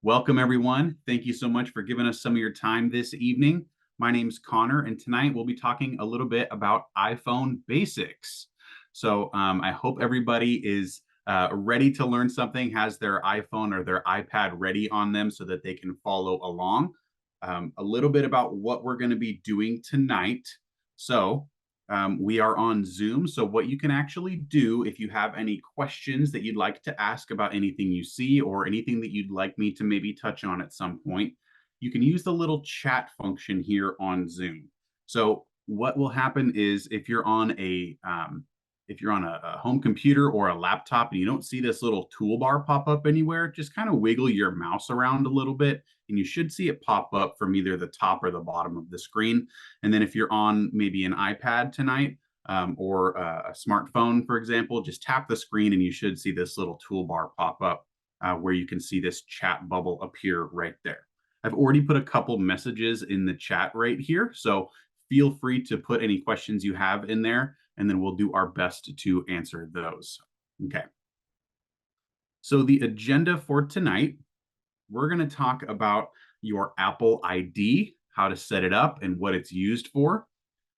Welcome, everyone. Thank you so much for giving us some of your time this evening. My name's Connor, and tonight we'll be talking a little bit about iPhone basics. I hope everybody is ready to learn something, has their iPhone or their iPad ready on them so that they can follow along. A little bit about what we're going to be doing tonight. So, we are on Zoom. So, what you can actually do if you have any questions that you'd like to ask about anything you see or anything that you'd like me to maybe touch on at some point, you can use the little chat function here on Zoom. So, what will happen is if you're on a home computer or a laptop and you don't see this little toolbar pop up anywhere, just kind of wiggle your mouse around a little bit and you should see it pop up from either the top or the bottom of the screen. And then if you're on maybe an iPad tonight or a smartphone, for example, just tap the screen and you should see this little toolbar pop up where you can see this chat bubble appear right there. I've already put a couple messages in the chat right here. So feel free to put any questions you have in there, and then we'll do our best to answer those. Okay. So the agenda for tonight, we're going to talk about your Apple ID, how to set it up and what it's used for.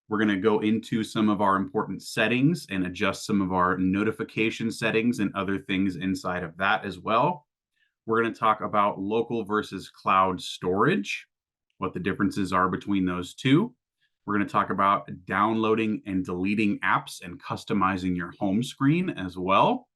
We're going to go into some of our important settings and adjust some of our notification settings and other things inside of that as well. We're going to talk about local versus cloud storage, what the differences are between those two. We're going to talk about downloading and deleting apps and customizing your home screen as well.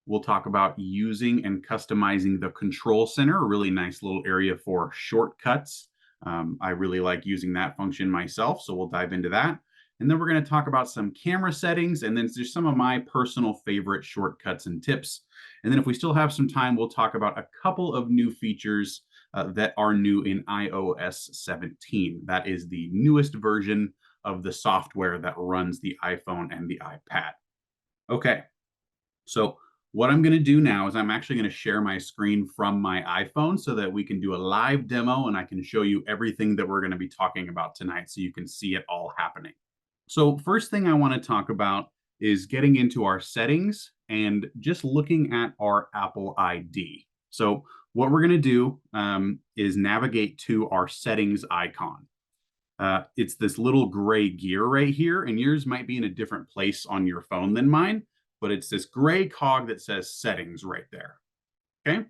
We'll talk about using and customizing the control center, a really nice little area for shortcuts. I really like using that function myself, so we'll dive into that. And then we're going to talk about some camera settings and then just some of my personal favorite shortcuts and tips. And then if we still have some time, we'll talk about a couple of new features that are new in iOS 17. That is the newest version of the software that runs the iPhone and the iPad. Okay, so what I'm going to do now is I'm actually going to share my screen from my iPhone so that we can do a live demo and I can show you everything that we're going to be talking about tonight so you can see it all happening. So first thing I want to talk about is getting into our settings and just looking at our Apple ID. So what we're going to do is navigate to our settings icon. It's this little gray gear right here, and yours might be in a different place on your phone than mine, but it's this gray cog that says settings right there. Okay.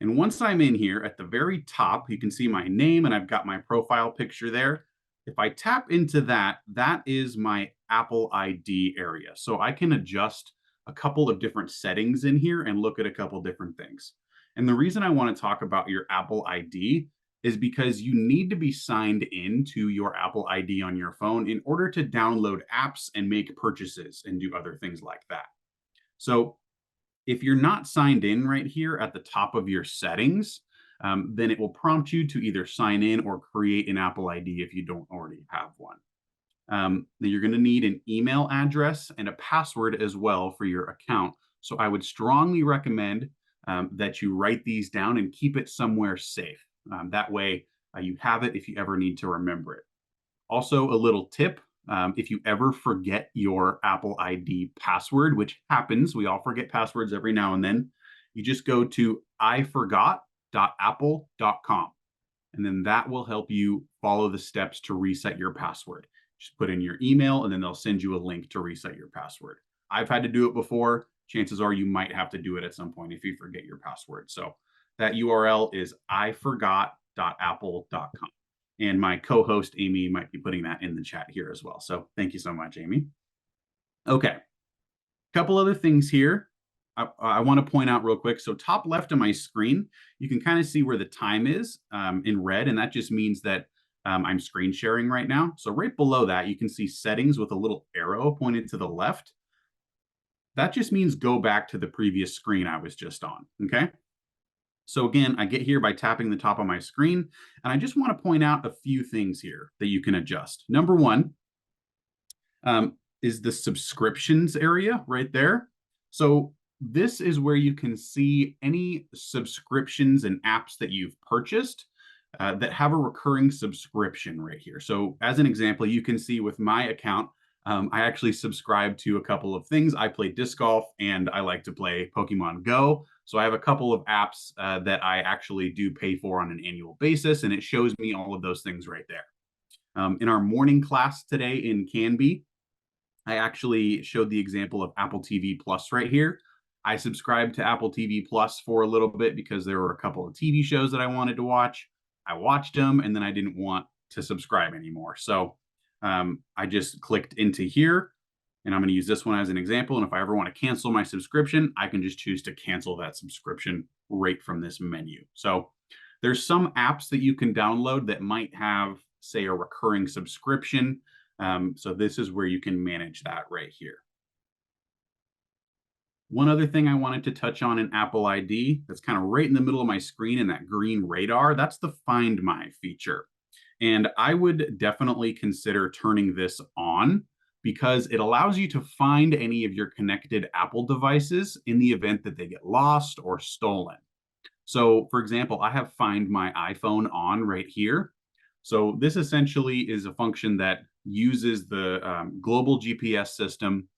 And once I'm in here at the very top, you can see my name and I've got my profile picture there. If I tap into that, that is my Apple ID area. So I can adjust a couple of different settings in here and look at a couple different things. And the reason I want to talk about your Apple ID is because you need to be signed into your Apple ID on your phone in order to download apps and make purchases and do other things like that. So if you're not signed in right here at the top of your settings, then it will prompt you to either sign in or create an Apple ID if you don't already have one. Then you're going to need an email address and a password as well for your account. So I would strongly recommend that you write these down and keep it somewhere safe. That way you have it if you ever need to remember it. Also, a little tip. If you ever forget your Apple ID password, which happens, we all forget passwords every now and then, you just go to iforgot.apple.com. And then that will help you follow the steps to reset your password. Just put in your email and then they'll send you a link to reset your password. I've had to do it before. Chances are you might have to do it at some point if you forget your password. So that URL is iforgot.apple.com. And my co-host, Amy, might be putting that in the chat here as well. So thank you so much, Amy. Okay. A couple other things here I want to point out real quick. So top left of my screen, you can kind of see where the time is in red. And that just means that I'm screen sharing right now. So right below that, you can see settings with a little arrow pointed to the left. That just means go back to the previous screen I was just on. Okay. So again, I get here by tapping the top of my screen, and I just want to point out a few things here that you can adjust. Number one is the subscriptions area right there. So this is where you can see any subscriptions and apps that you've purchased that have a recurring subscription right here. So as an example, you can see with my account, I actually subscribe to a couple of things. I play disc golf and I like to play Pokemon Go. So I have a couple of apps that I actually do pay for on an annual basis, and it shows me all of those things right there. In our morning class today in Canby, I actually showed the example of Apple TV Plus right here. I subscribed to Apple TV Plus for a little bit because there were a couple of TV shows that I wanted to watch. I watched them and then I didn't want to subscribe anymore. So I just clicked into here and I'm going to use this one as an example. And if I ever want to cancel my subscription, I can just choose to cancel that subscription right from this menu. So there's some apps that you can download that might have, say, a recurring subscription. So this is where you can manage that right here. One other thing I wanted to touch on in Apple ID that's kind of right in the middle of my screen in that green radar, that's the Find My feature. And I would definitely consider turning this on because it allows you to find any of your connected Apple devices in the event that they get lost or stolen. So, for example, I have Find My iPhone on right here. So this essentially is a function that uses the global GPS system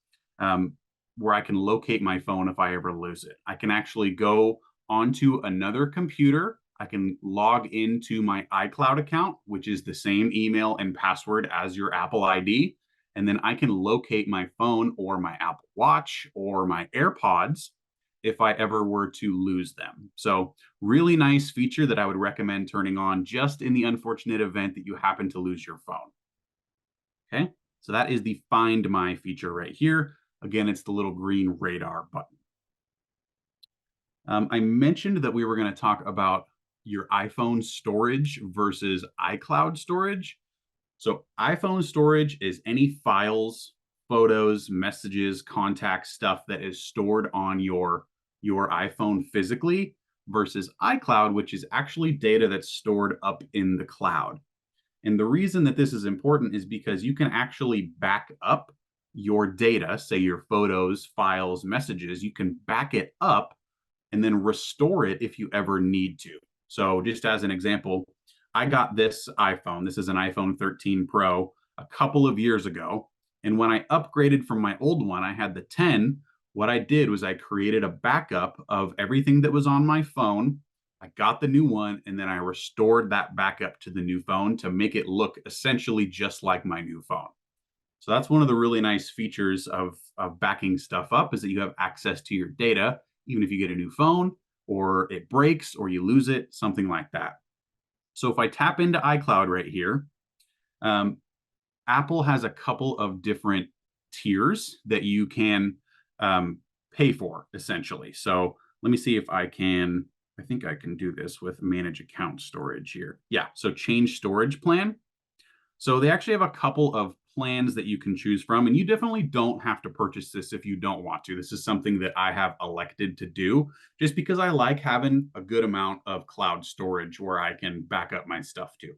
where I can locate my phone if I ever lose it. I can actually go onto another computer. I can log into my iCloud account, which is the same email and password as your Apple ID. And then I can locate my phone or my Apple Watch or my AirPods if I ever were to lose them. So really nice feature that I would recommend turning on just in the unfortunate event that you happen to lose your phone. Okay, so that is the Find My feature right here. Again, it's the little green radar button. I mentioned that we were going to talk about your iPhone storage versus iCloud storage. So iPhone storage is any files, photos, messages, contacts, stuff that is stored on your iPhone physically versus iCloud, which is actually data that's stored up in the cloud. And the reason that this is important is because you can actually back up your data, say your photos, files, messages, you can back it up and then restore it if you ever need to. So just as an example, I got this iPhone. This is an iPhone 13 Pro a couple of years ago. And when I upgraded from my old one, I had the 10. What I did was I created a backup of everything that was on my phone. I got the new one and then I restored that backup to the new phone to make it look essentially just like my new phone. So that's one of the really nice features of backing stuff up is that you have access to your data, even if you get a new phone or it breaks or you lose it, something like that. So if I tap into iCloud right here, Apple has a couple of different tiers that you can pay for essentially. So let me see if I think I can do this with manage account storage here. Yeah, so change storage plan. So they actually have a couple of plans that you can choose from, and you definitely don't have to purchase this if you don't want to. This is something that I have elected to do just because I like having a good amount of cloud storage where I can back up my stuff to.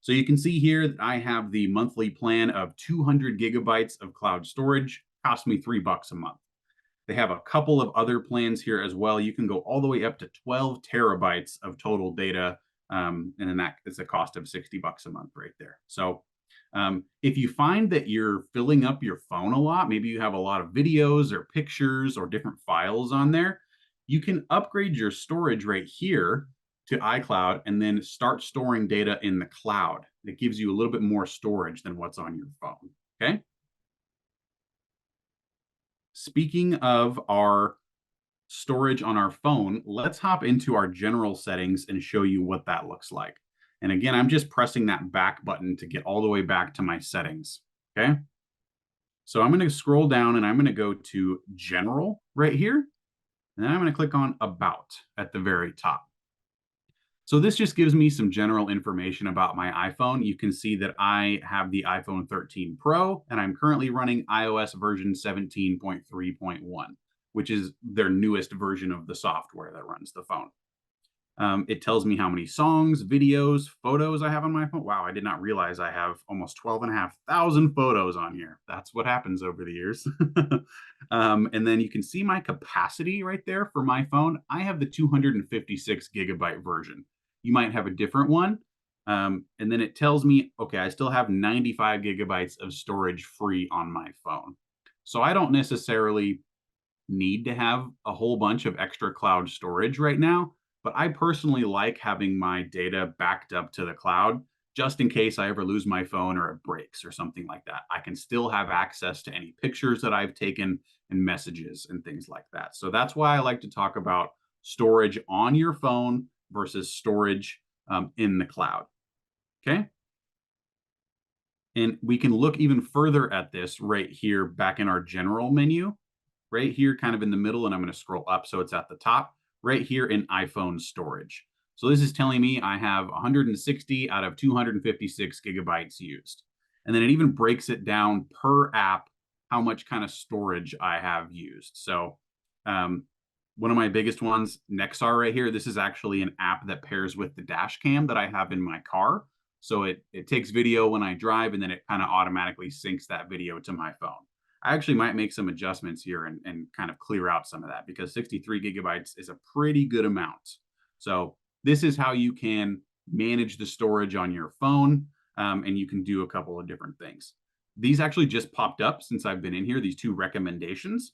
So you can see here that I have the monthly plan of 200 gigabytes of cloud storage, cost me $3 a month. They have a couple of other plans here as well. You can go all the way up to 12 terabytes of total data. And then that is a cost of $60 a month right there. So if you find that you're filling up your phone a lot, maybe you have a lot of videos or pictures or different files on there, you can upgrade your storage right here to iCloud and then start storing data in the cloud. It gives you a little bit more storage than what's on your phone. Okay. Speaking of our storage on our phone, let's hop into our general settings and show you what that looks like. And again, I'm just pressing that back button to get all the way back to my settings. Okay. So I'm going to scroll down and I'm going to go to General right here. And then I'm going to click on About at the very top. So this just gives me some general information about my iPhone. You can see that I have the iPhone 13 Pro and I'm currently running iOS version 17.3.1, which is their newest version of the software that runs the phone. It tells me how many songs, videos, photos I have on my phone. Wow, I did not realize I have almost 12,500 photos on here. That's what happens over the years. And then you can see my capacity right there for my phone. I have the 256 gigabyte version. You might have a different one. And then it tells me, okay, I still have 95 gigabytes of storage free on my phone. So I don't necessarily need to have a whole bunch of extra cloud storage right now, but I personally like having my data backed up to the cloud just in case I ever lose my phone or it breaks or something like that. I can still have access to any pictures that I've taken and messages and things like that. So that's why I like to talk about storage on your phone versus storage in the cloud. Okay. And we can look even further at this right here back in our general menu, right here, kind of in the middle. And I'm going to scroll up so it's at the top, right here in iPhone storage. So this is telling me I have 160 out of 256 gigabytes used. And then it even breaks it down per app how much kind of storage I have used. So one of my biggest ones, Nexar right here, this is actually an app that pairs with the dash cam that I have in my car. So it takes video when I drive, and then it kind of automatically syncs that video to my phone. I actually might make some adjustments here and kind of clear out some of that because 63 gigabytes is a pretty good amount. So this is how you can manage the storage on your phone, and you can do a couple of different things. These actually just popped up since I've been in here, these two recommendations.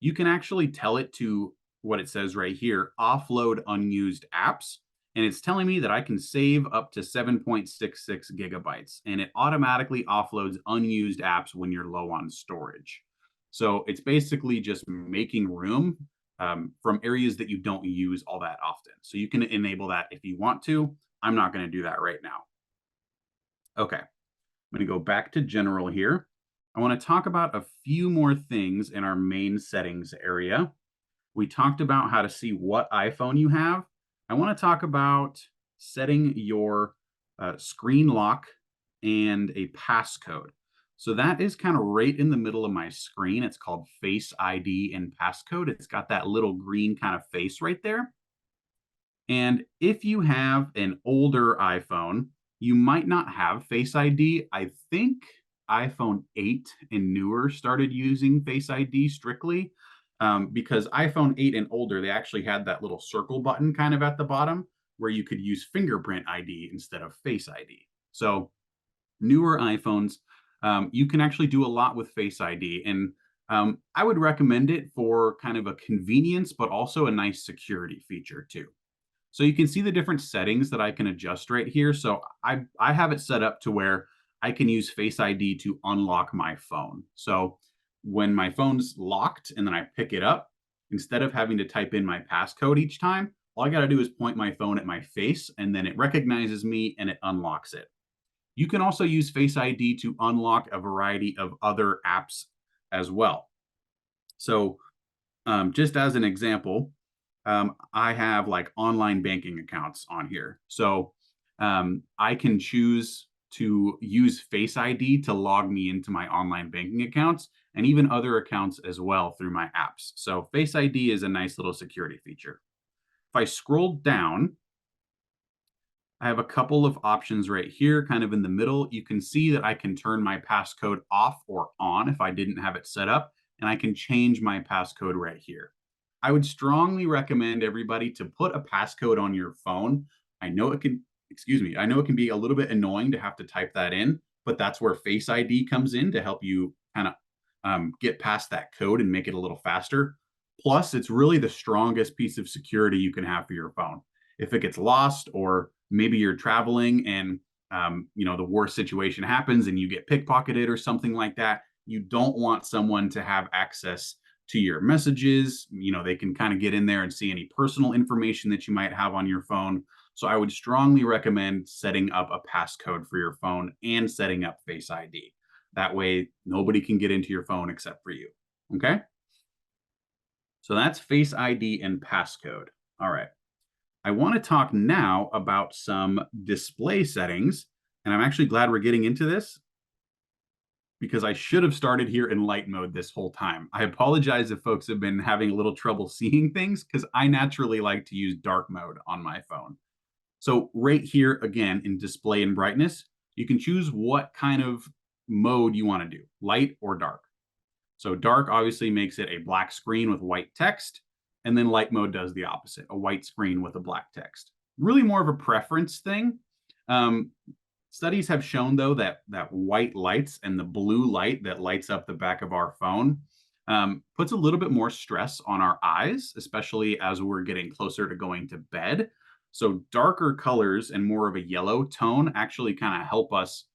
You can actually tell it to what it says right here, offload unused apps. And it's telling me that I can save up to 7.66 gigabytes, and it automatically offloads unused apps when you're low on storage. So it's basically just making room from areas that you don't use all that often. So you can enable that if you want to. I'm not going to do that right now. Okay, I'm going to go back to general here. I want to talk about a few more things in our main settings area. We talked about how to see what iPhone you have. I want to talk about setting your screen lock and a passcode. So that is kind of right in the middle of my screen. It's called Face ID and Passcode. It's got that little green kind of face right there. And if you have an older iPhone, you might not have Face ID. I think iPhone 8 and newer started using Face ID strictly. Because iPhone 8 and older, they actually had that little circle button kind of at the bottom where you could use fingerprint ID instead of Face ID. So newer iPhones, you can actually do a lot with Face ID. And I would recommend it for kind of a convenience, but also a nice security feature too. So you can see the different settings that I can adjust right here. So I have it set up to where I can use Face ID to unlock my phone. So when my phone's locked and then I pick it up, instead of having to type in my passcode each time, all I got to do is point my phone at my face and then it recognizes me and it unlocks it. You can also use Face ID to unlock a variety of other apps as well. So just as an example, I have like online banking accounts on here. So I can choose to use Face ID to log me into my online banking accounts and even other accounts as well through my apps. So Face ID is a nice little security feature. If I scroll down, I have a couple of options right here, kind of in the middle. You can see that I can turn my passcode off or on if I didn't have it set up, and I can change my passcode right here. I would strongly recommend everybody to put a passcode on your phone. I know it can, I know it can be a little bit annoying to have to type that in, but that's where Face ID comes in to help you kind of get past that code and make it a little faster. Plus, it's really the strongest piece of security you can have for your phone. If it gets lost, or maybe you're traveling and the worst situation happens and you get pickpocketed or something like that, you don't want someone to have access to your messages. They can kind of get in there and see any personal information that you might have on your phone. So I would strongly recommend setting up a passcode for your phone and setting up Face ID. That way, nobody can get into your phone except for you. Okay? So that's Face ID and passcode. All right. I want to talk now about some display settings. And I'm actually glad we're getting into this because I should have started here in light mode this whole time. I apologize if folks have been having a little trouble seeing things because I naturally like to use dark mode on my phone. So right here, again, in display and brightness, you can choose what kind of mode you want to do, light or dark. So dark obviously makes it a black screen with white text, and then light mode does the opposite, a white screen with a black text. Really more of a preference thing. Studies have shown, though, that white lights and the blue light that lights up the back of our phone puts a little bit more stress on our eyes, especially as we're getting closer to going to bed. So darker colors and more of a yellow tone actually kind of help us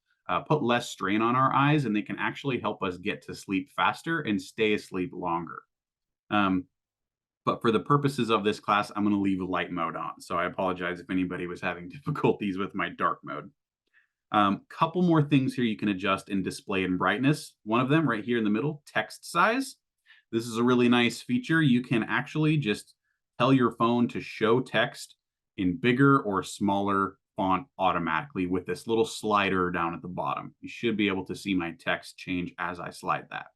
put less strain on our eyes, and they can actually help us get to sleep faster and stay asleep longer. Um, but for the purposes of this class, I'm going to leave light mode on. So I apologize if anybody was having difficulties with my dark mode. Couple more things here you can adjust in display and brightness. One of them right here in the middle, text size. This is a really nice feature. You can actually just tell your phone to show text in bigger or smaller font automatically with this little slider down at the bottom. You should be able to see my text change as I slide that.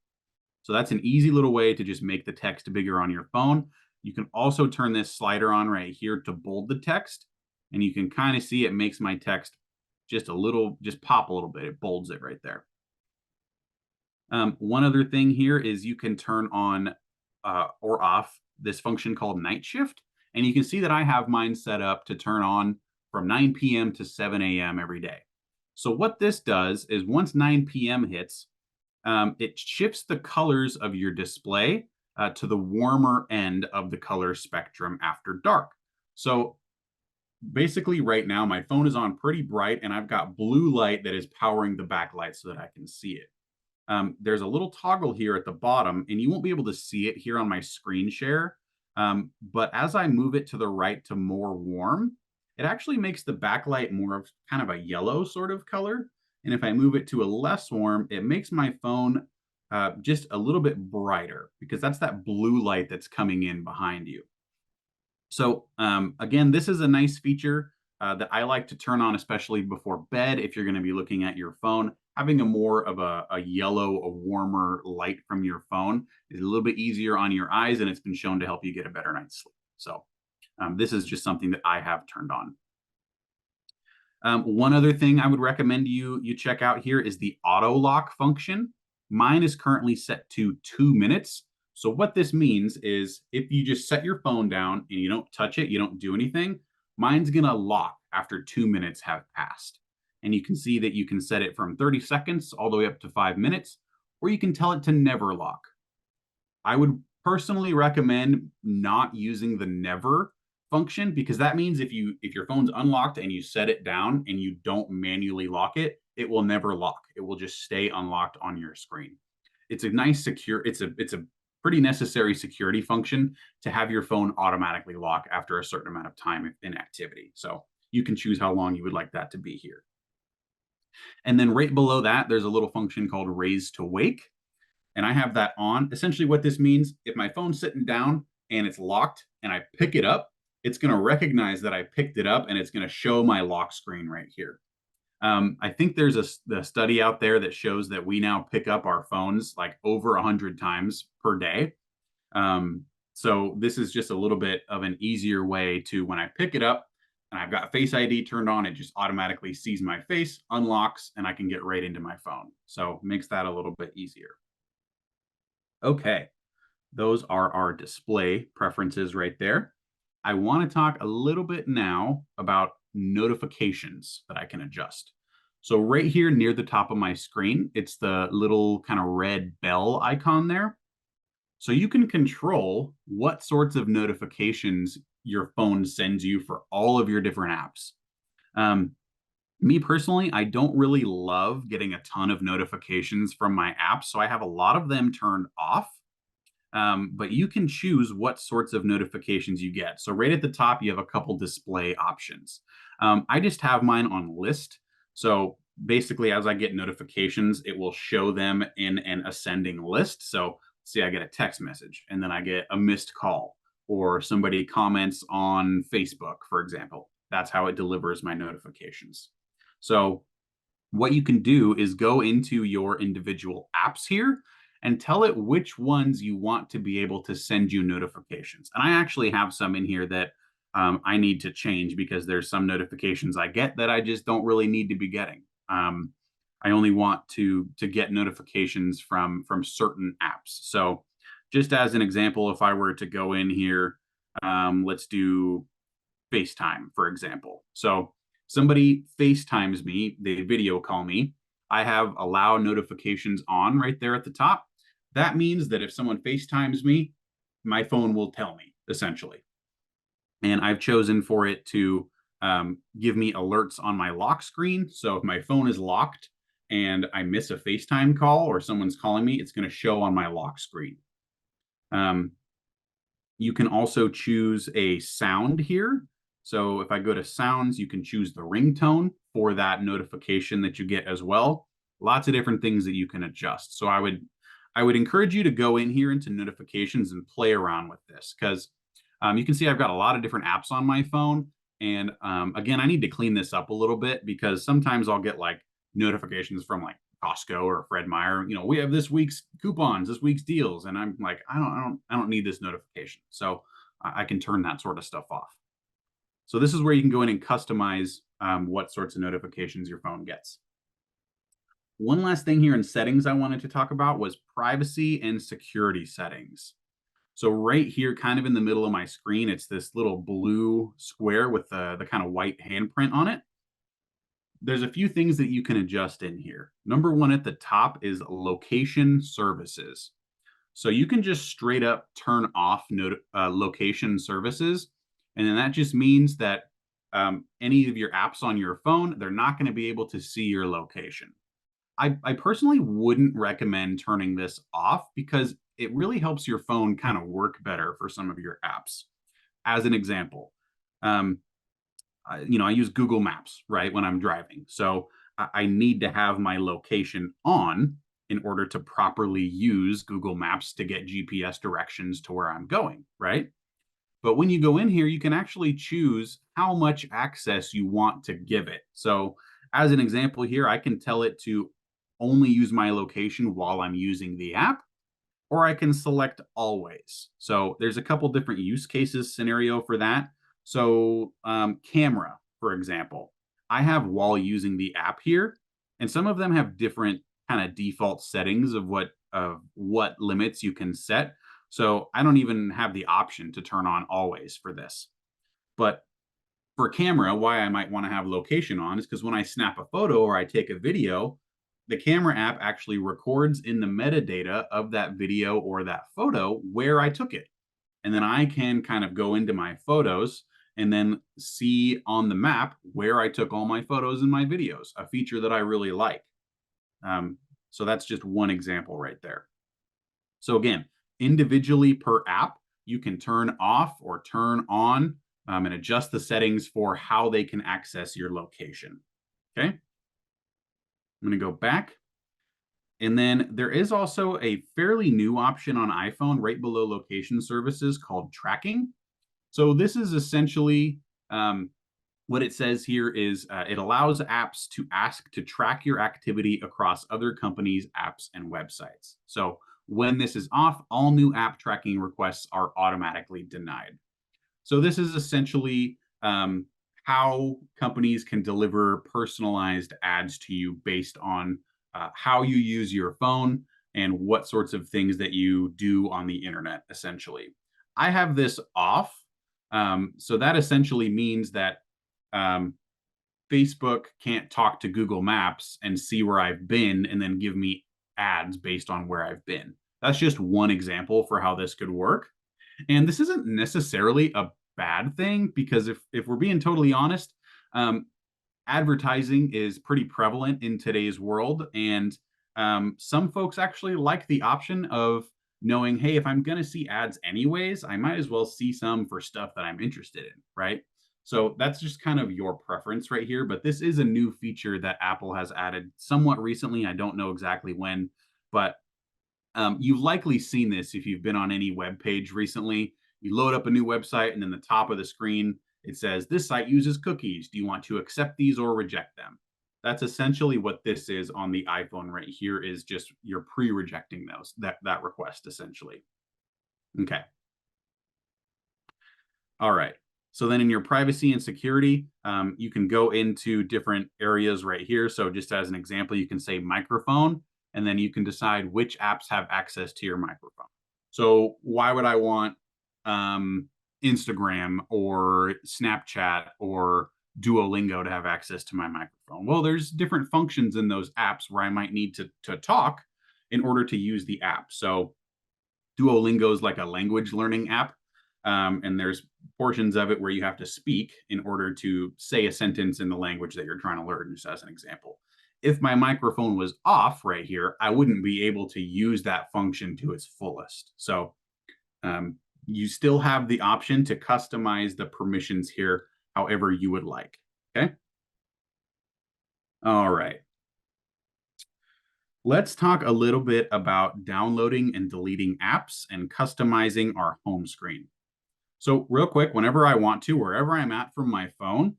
So that's an easy little way to just make the text bigger on your phone. You can also turn this slider on right here to bold the text, and you can kind of see it makes my text just pop a little bit. It bolds it right there. One other thing here is you can turn on or off this function called night shift. And you can see that I have mine set up to turn on from 9 p.m. to 7 a.m. every day. So what this does is once 9 p.m. hits, it shifts the colors of your display to the warmer end of the color spectrum after dark. So basically right now my phone is on pretty bright and I've got blue light that is powering the backlight so that I can see it. There's a little toggle here at the bottom, and you won't be able to see it here on my screen share. But as I move it to the right to more warm, it actually makes the backlight more of kind of a yellow sort of color. And if I move it to a less warm, it makes my phone just a little bit brighter because that's that blue light that's coming in behind you. So again, this is a nice feature that I like to turn on, especially before bed. If you're going to be looking at your phone, having a more of a yellow, a warmer light from your phone is a little bit easier on your eyes, and it's been shown to help you get a better night's sleep. So this is just something that I have turned on. One other thing I would recommend you check out here is the auto lock function. Mine is currently set to 2 minutes. So what this means is if you just set your phone down and you don't touch it, you don't do anything, mine's going to lock after 2 minutes have passed. And you can see that you can set it from 30 seconds all the way up to 5 minutes, or you can tell it to never lock. I would personally recommend not using the never function because that means if your phone's unlocked and you set it down and you don't manually lock it, it will never lock. It will just stay unlocked on your screen. It's a nice it's a pretty necessary security function to have your phone automatically lock after a certain amount of time in activity. So you can choose how long you would like that to be here. And then right below that, there's a little function called raise to wake. And I have that on. Essentially what this means, if my phone's sitting down and it's locked and I pick it up, it's going to recognize that I picked it up and it's going to show my lock screen right here. I think there's a study out there that shows that we now pick up our phones like over 100 times per day. So this is just a little bit of an easier way to, when I pick it up and I've got Face ID turned on, it just automatically sees my face, unlocks, and I can get right into my phone. So makes that a little bit easier. Okay, those are our display preferences right there. I want to talk a little bit now about notifications that I can adjust. So right here near the top of my screen, it's the little kind of red bell icon there. So you can control what sorts of notifications your phone sends you for all of your different apps. Me personally, I don't really love getting a ton of notifications from my apps, so I have a lot of them turned off. But you can choose what sorts of notifications you get. So right at the top, you have a couple display options. I just have mine on list. So basically, as I get notifications, it will show them in an ascending list. So see, I get a text message and then I get a missed call or somebody comments on Facebook, for example. That's how it delivers my notifications. So what you can do is go into your individual apps here and tell it which ones you want to be able to send you notifications. And I actually have some in here that I need to change because there's some notifications I get that I just don't really need to be getting. I only want to get notifications from certain apps. So just as an example, if I were to go in here, let's do FaceTime, for example. So somebody FaceTimes me, they video call me. I have allow notifications on right there at the top. That means that if someone FaceTimes me, my phone will tell me essentially. And I've chosen for it to give me alerts on my lock screen. So if my phone is locked and I miss a FaceTime call or someone's calling me, it's going to show on my lock screen. Um, you can also choose a sound here. So if I go to sounds, you can choose the ringtone for that notification that you get as well. Lots of different things that you can adjust. So I would encourage you to go in here into notifications and play around with this because you can see I've got a lot of different apps on my phone. And again, I need to clean this up a little bit because sometimes I'll get like notifications from like Costco or Fred Meyer. We have this week's coupons, this week's deals, and I'm like, I don't need this notification. So I can turn that sort of stuff off. So this is where you can go in and customize what sorts of notifications your phone gets. One last thing here in settings I wanted to talk about was privacy and security settings. So right here, kind of in the middle of my screen, it's this little blue square with the kind of white handprint on it. There's a few things that you can adjust in here. Number one at the top is location services. So you can just straight up turn off location services. And then that just means that any of your apps on your phone, they're not going to be able to see your location. I personally wouldn't recommend turning this off because it really helps your phone kind of work better for some of your apps. As an example, um, I use Google Maps, right, when I'm driving. So I need to have my location on in order to properly use Google Maps to get GPS directions to where I'm going, right? But when you go in here, you can actually choose how much access you want to give it. So, as an example here, I can tell it to only use my location while I'm using the app, or I can select always. So there's a couple different use cases scenario for that. So camera, for example, I have while using the app here, and some of them have different kind of default settings of what limits you can set. So I don't even have the option to turn on always for this. But for camera, why I might want to have location on is because when I snap a photo or I take a video, the camera app actually records in the metadata of that video or that photo where I took it. And then I can kind of go into my photos and then see on the map where I took all my photos and my videos, a feature that I really like. Um, so that's just one example right there. So again, individually per app, you can turn off or turn on and adjust the settings for how they can access your location. Okay. I'm going to go back. And then there is also a fairly new option on iPhone right below location services called tracking. So this is essentially what it says here is it allows apps to ask to track your activity across other companies' apps and websites. So when this is off, all new app tracking requests are automatically denied. So this is essentially how companies can deliver personalized ads to you based on how you use your phone and what sorts of things that you do on the internet, essentially. I have this off. So that essentially means that um, Facebook can't talk to Google Maps and see where I've been and then give me ads based on where I've been. That's just one example for how this could work. And this isn't necessarily a bad thing because if we're being totally honest, um, advertising is pretty prevalent in today's world, and some folks actually like the option of knowing, hey, if I'm going to see ads anyways, I might as well see some for stuff that I'm interested in, right? So that's just kind of your preference right here. But this is a new feature that Apple has added somewhat recently. I don't know exactly when, but you've likely seen this if you've been on any web page recently. You load up a new website, and in the top of the screen, it says, this site uses cookies. Do you want to accept these or reject them? That's essentially what this is on the iPhone right here, is just you're pre-rejecting that request, essentially. Okay. All right. So then in your privacy and security, you can go into different areas right here. So just as an example, you can say microphone, and then you can decide which apps have access to your microphone. So why would I want Instagram or Snapchat or Duolingo to have access to my microphone? Well, there's different functions in those apps where I might need to talk in order to use the app. So Duolingo is like a language learning app. And there's portions of it where you have to speak in order to say a sentence in the language that you're trying to learn, just as an example. If my microphone was off right here, I wouldn't be able to use that function to its fullest. So you still have the option to customize the permissions here however you would like. Okay. All right. Let's talk a little bit about downloading and deleting apps and customizing our home screen. So, real quick, whenever I want to, wherever I'm at from my phone,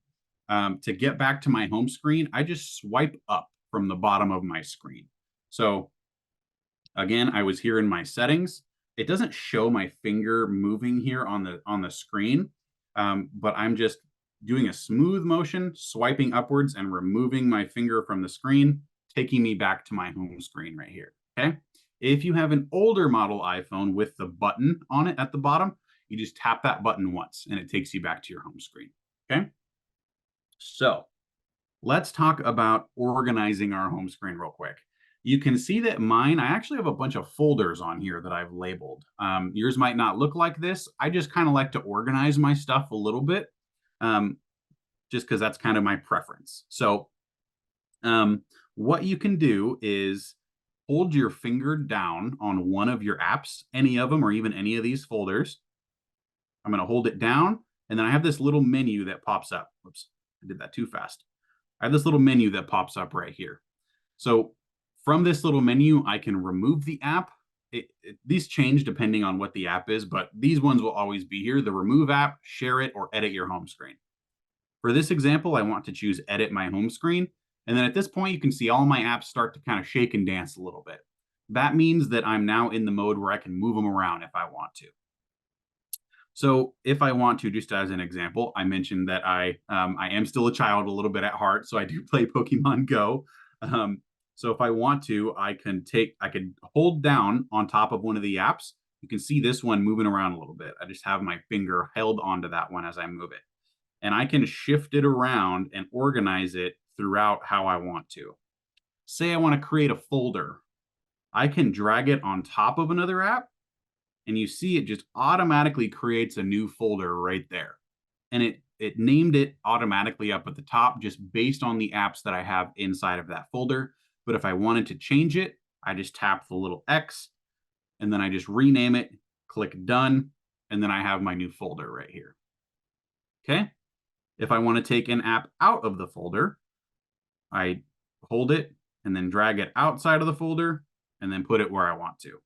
to get back to my home screen, I just swipe up from the bottom of my screen. So, again, I was here in my settings. It doesn't show my finger moving here on the screen, but I'm just doing a smooth motion, swiping upwards and removing my finger from the screen, taking me back to my home screen right here. Okay. If you have an older model iPhone with the button on it at the bottom, you just tap that button once and it takes you back to your home screen. Okay. So let's talk about organizing our home screen real quick. You can see that mine, I actually have a bunch of folders on here that I've labeled. Yours might not look like this. I just kind of like to organize my stuff a little bit, just because that's kind of my preference. So what you can do is hold your finger down on one of your apps, any of them, or even any of these folders. I'm going to hold it down, and then I have this little menu that pops up. Whoops, I did that too fast. I have this little menu that pops up right here. So from this little menu, I can remove the app. These change depending on what the app is, but these ones will always be here. The remove app, share it, or edit your home screen. For this example, I want to choose edit my home screen. And then at this point, you can see all my apps start to kind of shake and dance a little bit. That means that I'm now in the mode where I can move them around if I want to. So if I want to, just as an example, I mentioned that I am still a child a little bit at heart, so I do play Pokemon Go. So if I want to, I can hold down on top of one of the apps. You can see this one moving around a little bit. I just have my finger held onto that one as I move it. And I can shift it around and organize it throughout how I want to. Say I want to create a folder. I can drag it on top of another app, and you see it just automatically creates a new folder right there. And it named it automatically up at the top just based on the apps that I have inside of that folder. But if I wanted to change it, I just tap the little X and then I just rename it, click done, and then I have my new folder right here. Okay. If I want to take an app out of the folder, I hold it and then drag it outside of the folder and then put it where I want to.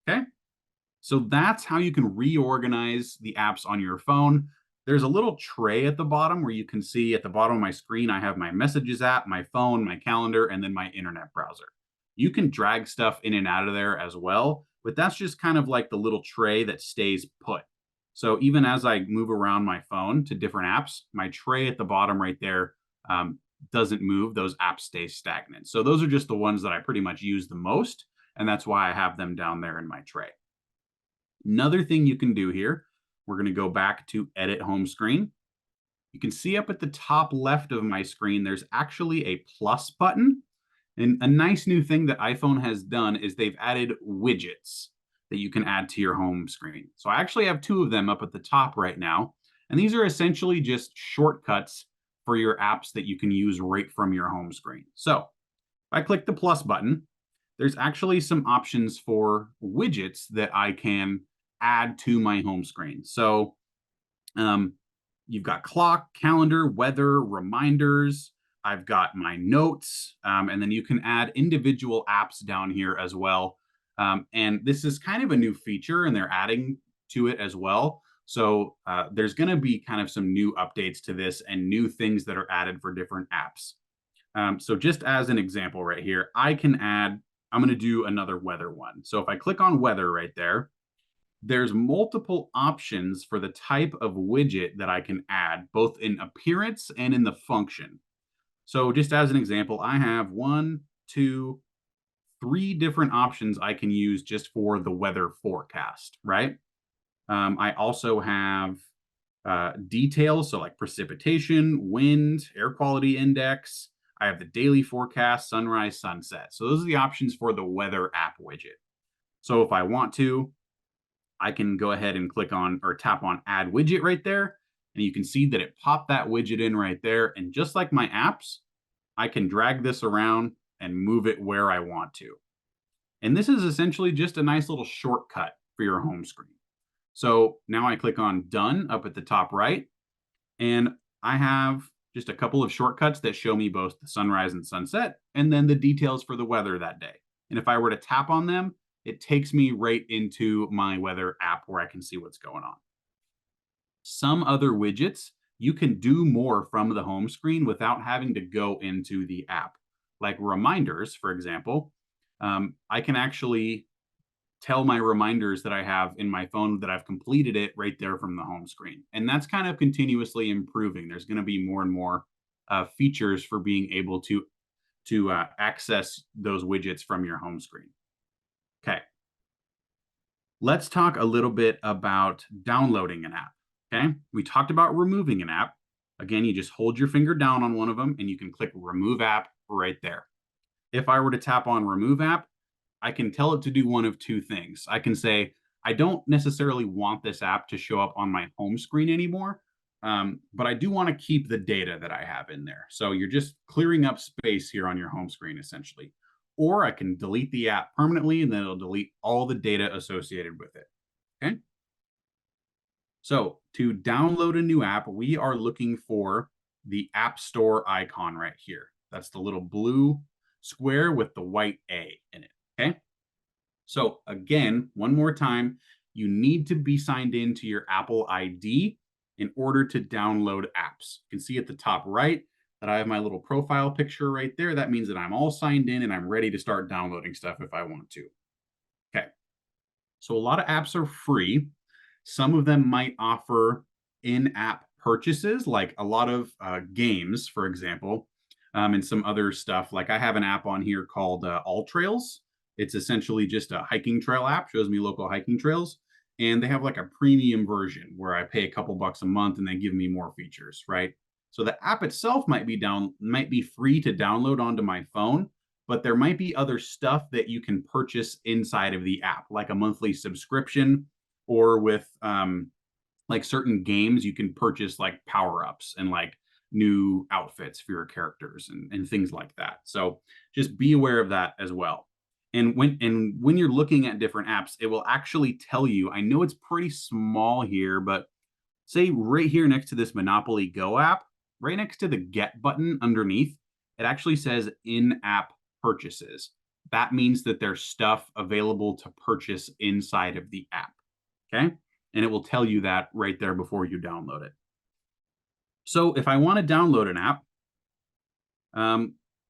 Okay. So that's how you can reorganize the apps on your phone. There's a little tray at the bottom where you can see at the bottom of my screen, I have my messages app, my phone, my calendar, and then my internet browser. You can drag stuff in and out of there as well, but that's just kind of like the little tray that stays put. So even as I move around my phone to different apps, my tray at the bottom right there doesn't move. Those apps stay stagnant. So those are just the ones that I pretty much use the most. And that's why I have them down there in my tray. Another thing you can do here, we're going to go back to edit home screen. You can see up at the top left of my screen, there's actually a plus button. And a nice new thing that iPhone has done is they've added widgets that you can add to your home screen. So I actually have two of them up at the top right now. And these are essentially just shortcuts for your apps that you can use right from your home screen. So if I click the plus button, there's actually some options for widgets that I can add to my home screen. So you've got clock, calendar, weather, reminders. I've got my notes, and then you can add individual apps down here as well. And this is kind of a new feature, and they're adding to it as well. So there's going to be kind of some new updates to this and new things that are added for different apps. So just as an example right here, I can add, I'm going to do another weather one. So if I click on weather right there, there's multiple options for the type of widget that I can add, both in appearance and in the function. So just as an example, I have 1, 2, 3 different options I can use just for the weather forecast, right? I also have details, so like precipitation, wind, air quality index. I have the daily forecast, sunrise, sunset. So those are the options for the weather app widget. So if I want to, I can go ahead and click on or tap on add widget right there. And you can see that it popped that widget in right there. And just like my apps, I can drag this around and move it where I want to. And this is essentially just a nice little shortcut for your home screen. So now I click on done up at the top right, and I have just a couple of shortcuts that show me both the sunrise and sunset, and then the details for the weather that day. And if I were to tap on them, it takes me right into my weather app where I can see what's going on. Some other widgets, you can do more from the home screen without having to go into the app. Like reminders, for example, I can actually tell my reminders that I have in my phone that I've completed it right there from the home screen. And that's kind of continuously improving. There's going to be more and more features for being able to access those widgets from your home screen. Okay, let's talk a little bit about downloading an app. Okay, we talked about removing an app. Again, you just hold your finger down on one of them and you can click remove app right there. If I were to tap on remove app, I can tell it to do one of two things. I can say, I don't necessarily want this app to show up on my home screen anymore, but I do want to keep the data that I have in there. So you're just clearing up space here on your home screen, essentially. Or I can delete the app permanently, and then it'll delete all the data associated with it. Okay. So to download a new app, we are looking for the App Store icon right here. That's the little blue square with the white A in it. Okay. So again, one more time, you need to be signed in to your Apple ID in order to download apps. You can see at the top right that I have my little profile picture right there. That means that I'm all signed in and I'm ready to start downloading stuff if I want to. Okay. So a lot of apps are free. Some of them might offer in-app purchases, like a lot of games, for example, and some other stuff. Like I have an app on here called All Trails. It's essentially just a hiking trail app, shows me local hiking trails. And they have like a premium version where I pay a couple bucks a month and they give me more features, right? So the app itself might be free to download onto my phone, but there might be other stuff that you can purchase inside of the app, like a monthly subscription, or with like certain games, you can purchase like power-ups and like new outfits for your characters and things like that. So just be aware of that as well. And when you're looking at different apps, it will actually tell you, I know it's pretty small here, but say right here next to this Monopoly Go app, right next to the get button underneath, it actually says in-app purchases. That means that there's stuff available to purchase inside of the app. Okay. And it will tell you that right there before you download it. So if I want to download an app,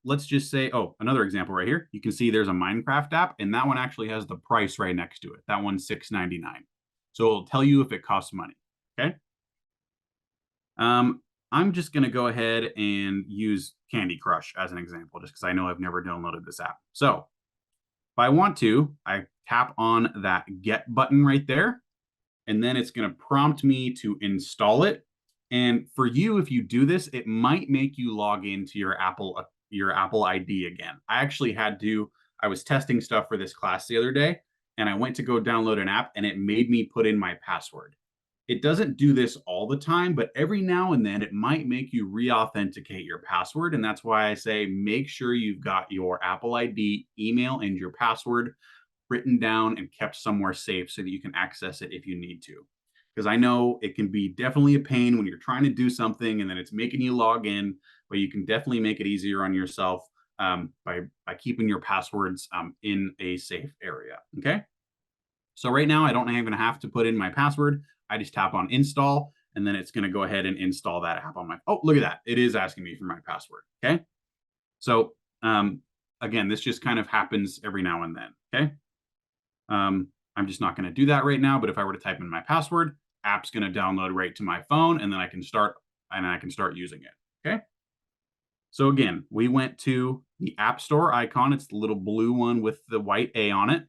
let's just say, oh, another example right here. You can see there's a Minecraft app, and that one actually has the price right next to it. That one's $6.99. So it'll tell you if it costs money. Okay. I'm just going to go ahead and use Candy Crush as an example, just because I know I've never downloaded this app. So if I want to, I tap on that get button right there, and then it's going to prompt me to install it. And for you, if you do this, it might make you log into your Apple ID again. I was testing stuff for this class the other day, and I went to go download an app, and it made me put in my password. It doesn't do this all the time, but every now and then it might make you re-authenticate your password. And that's why I say make sure you've got your Apple ID, email, and your password written down and kept somewhere safe so that you can access it if you need to. Because I know it can be definitely a pain when you're trying to do something and then it's making you log in, but you can definitely make it easier on yourself by keeping your passwords in a safe area. Okay. So right now I don't even have to put in my password. I just tap on install, and then it's going to go ahead and install that app on my, oh, look at that. It is asking me for my password. Okay. So again, this just kind of happens every now and then. Okay. I'm just not going to do that right now, but if I were to type in my password, app's going to download right to my phone, and then I can start using it. Okay. So again, we went to the App Store icon. It's the little blue one with the white A on it.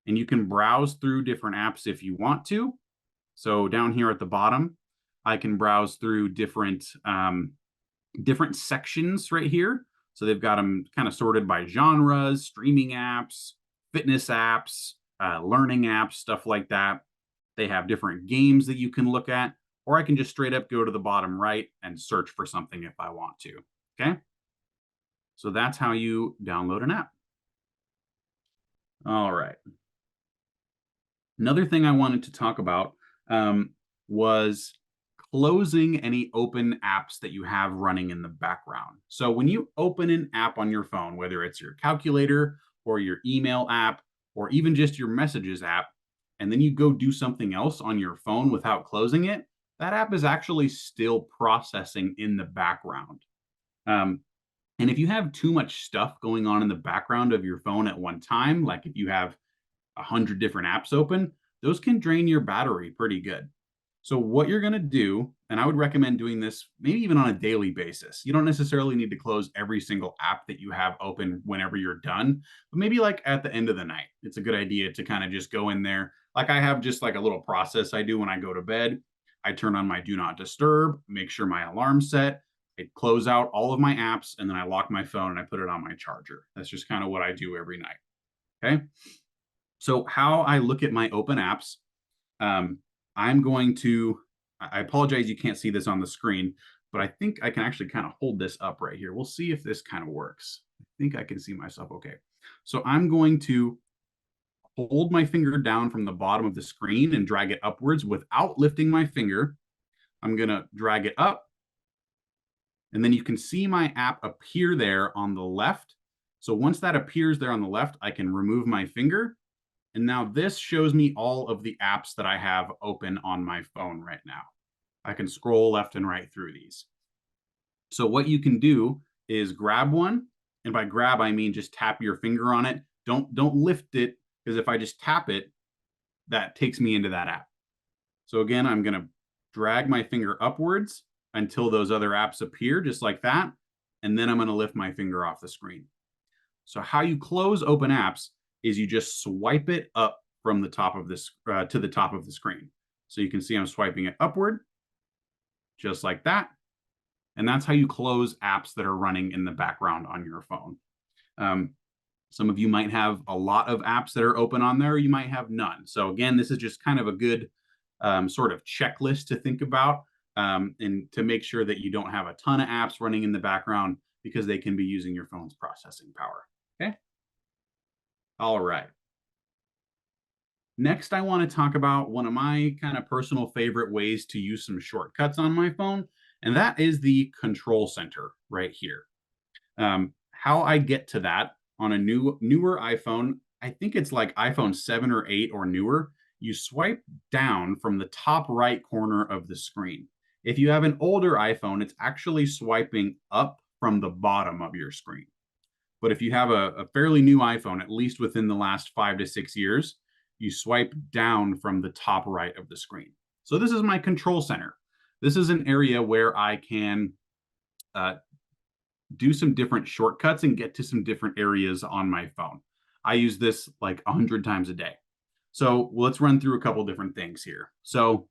And you can browse through different apps if you want to. So down here at the bottom, I can browse through different different sections right here. So they've got them kind of sorted by genres, streaming apps, fitness apps, learning apps, stuff like that. They have different games that you can look at, or I can just straight up go to the bottom right and search for something if I want to. Okay. So that's how you download an app. All right. Another thing I wanted to talk about was closing any open apps that you have running in the background. So when you open an app on your phone, whether it's your calculator or your email app or even just your messages app, and then you go do something else on your phone without closing it, that app is actually still processing in the background. Um, and if you have too much stuff going on in the background of your phone at one time, like if you have 100 different apps open, those can drain your battery pretty good. So, what you're going to do, and I would recommend doing this maybe even on a daily basis. You don't necessarily need to close every single app that you have open whenever you're done, but maybe like at the end of the night. It's a good idea to kind of just go in there. Like I have just like a little process I do when I go to bed. I turn on my do not disturb, make sure my alarm's set. I close out all of my apps and then I lock my phone and I put it on my charger. That's just kind of what I do every night. Okay. So, how I look at my open apps, um, I'm going to, I apologize, you can't see this on the screen, but I think I can actually kind of hold this up right here. We'll see if this kind of works. I think I can see myself okay. So, I'm going to hold my finger down from the bottom of the screen and drag it upwards without lifting my finger. I'm going to drag it up, and then you can see my app appear there on the left. So, once that appears there on the left, I can remove my finger. And now this shows me all of the apps that I have open on my phone right now. I can scroll left and right through these. So what you can do is grab one, and by grab I mean just tap your finger on it. Don't lift it, because if I just tap it, that takes me into that app. So again, I'm going to drag my finger upwards until those other apps appear just like that, and then I'm going to lift my finger off the screen. So how you close open apps is you just swipe it up from the top of this to the top of the screen. So you can see I'm swiping it upward, just like that. And that's how you close apps that are running in the background on your phone. Some of you might have a lot of apps that are open on there, or you might have none. So again, this is just kind of a good sort of checklist to think about, and to make sure that you don't have a ton of apps running in the background, because they can be using your phone's processing power. Okay. All right. Next, I want to talk about one of my kind of personal favorite ways to use some shortcuts on my phone, and that is the control center right here. How I get to that on a newer iPhone, I think it's like iPhone 7 or 8 or newer, you swipe down from the top right corner of the screen. If you have an older iPhone, it's actually swiping up from the bottom of your screen. But if you have a fairly new iPhone, at least within the last 5 to 6 years, you swipe down from the top right of the screen. So this is my control center. This is an area where I can do some different shortcuts and get to some different areas on my phone. I use this like 100 times a day. So let's run through a couple different things here. So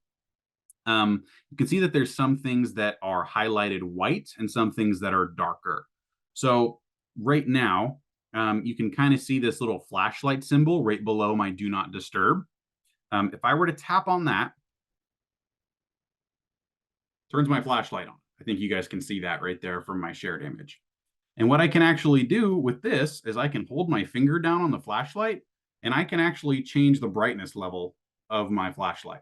you can see that there's some things that are highlighted white and some things that are darker. So right now, you can kind of see this little flashlight symbol right below my do not disturb. If I were to tap on that, turns my flashlight on. I think you guys can see that right there from my shared image. And what I can actually do with this is I can hold my finger down on the flashlight, and I can actually change the brightness level of my flashlight.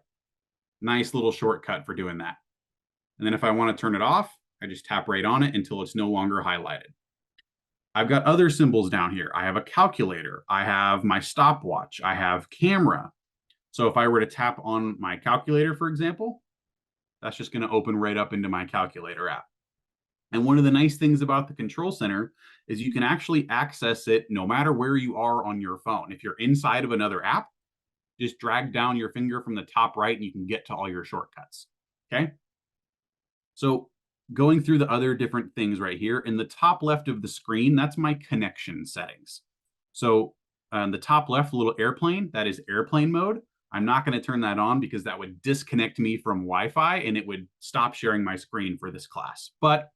Nice little shortcut for doing that. And then if I want to turn it off, I just tap right on it until it's no longer highlighted. I've got other symbols down here. I have a calculator. I have my stopwatch. I have camera. So if I were to tap on my calculator, for example, that's just going to open right up into my calculator app. And one of the nice things about the control center is you can actually access it no matter where you are on your phone. If you're inside of another app, just drag down your finger from the top right and you can get to all your shortcuts. Okay. So going through the other different things right here in the top left of the screen, that's my connection settings. So on the top left, little airplane, that is airplane mode. I'm not going to turn that on because that would disconnect me from Wi-Fi and it would stop sharing my screen for this class. But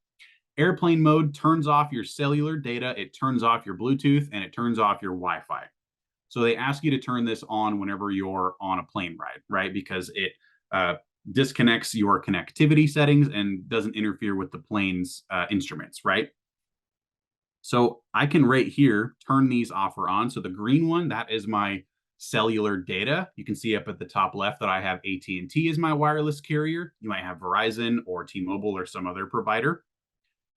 Airplane mode turns off your cellular data, it turns off your Bluetooth, and it turns off your Wi-Fi. So they ask you to turn this on whenever you're on a plane ride, right? Because it disconnects your connectivity settings and doesn't interfere with the plane's instruments, right? So I can right here turn these off or on. So the green one, that is my cellular data. You can see up at the top left that I have AT&T as my wireless carrier. You might have Verizon or T-Mobile or some other provider.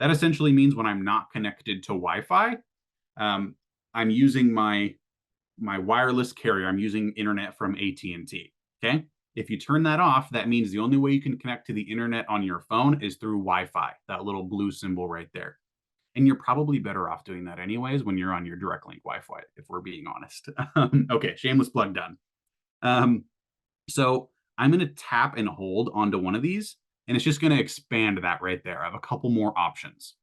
That essentially means when I'm not connected to Wi-Fi, I'm using my wireless carrier. I'm using internet from AT&T. Okay. If you turn that off, that means the only way you can connect to the internet on your phone is through Wi-Fi, that little blue symbol right there. And you're probably better off doing that anyways when you're on your DirectLink Wi-Fi, if we're being honest. Okay, shameless plug done. Um, so I'm going to tap and hold onto one of these, and it's just going to expand that right there. I have a couple more options.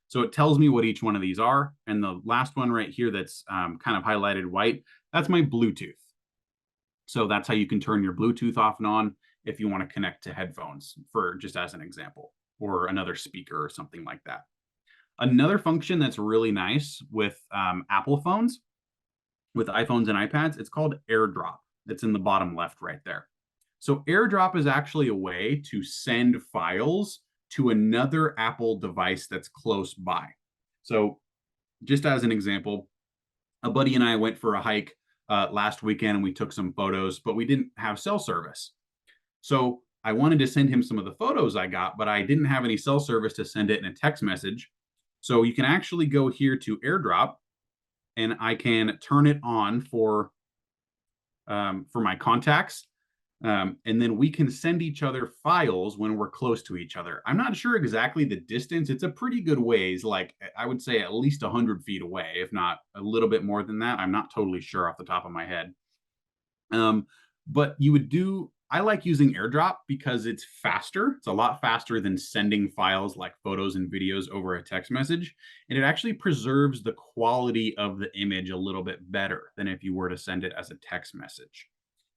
So it tells me what each one of these are. And the last one right here that's kind of highlighted white, that's my Bluetooth. So that's how you can turn your Bluetooth off and on if you want to connect to headphones, for just as an example, or another speaker or something like that. Another function that's really nice with Apple phones, with iPhones and iPads, it's called AirDrop. It's in the bottom left right there. So AirDrop is actually a way to send files to another Apple device that's close by. So just as an example, a buddy and I went for a hike last weekend and we took some photos, but we didn't have cell service. So I wanted to send him some of the photos I got, but I didn't have any cell service to send it in a text message. So you can actually go here to AirDrop, and I can turn it on for my contacts. And then we can send each other files when we're close to each other. I'm not sure exactly the distance. It's a pretty good ways, like I would say at least 100 feet away, if not a little bit more than that. I'm not totally sure off the top of my head. But you would do, I like using AirDrop because it's faster. It's a lot faster than sending files like photos and videos over a text message. And it actually preserves the quality of the image a little bit better than if you were to send it as a text message.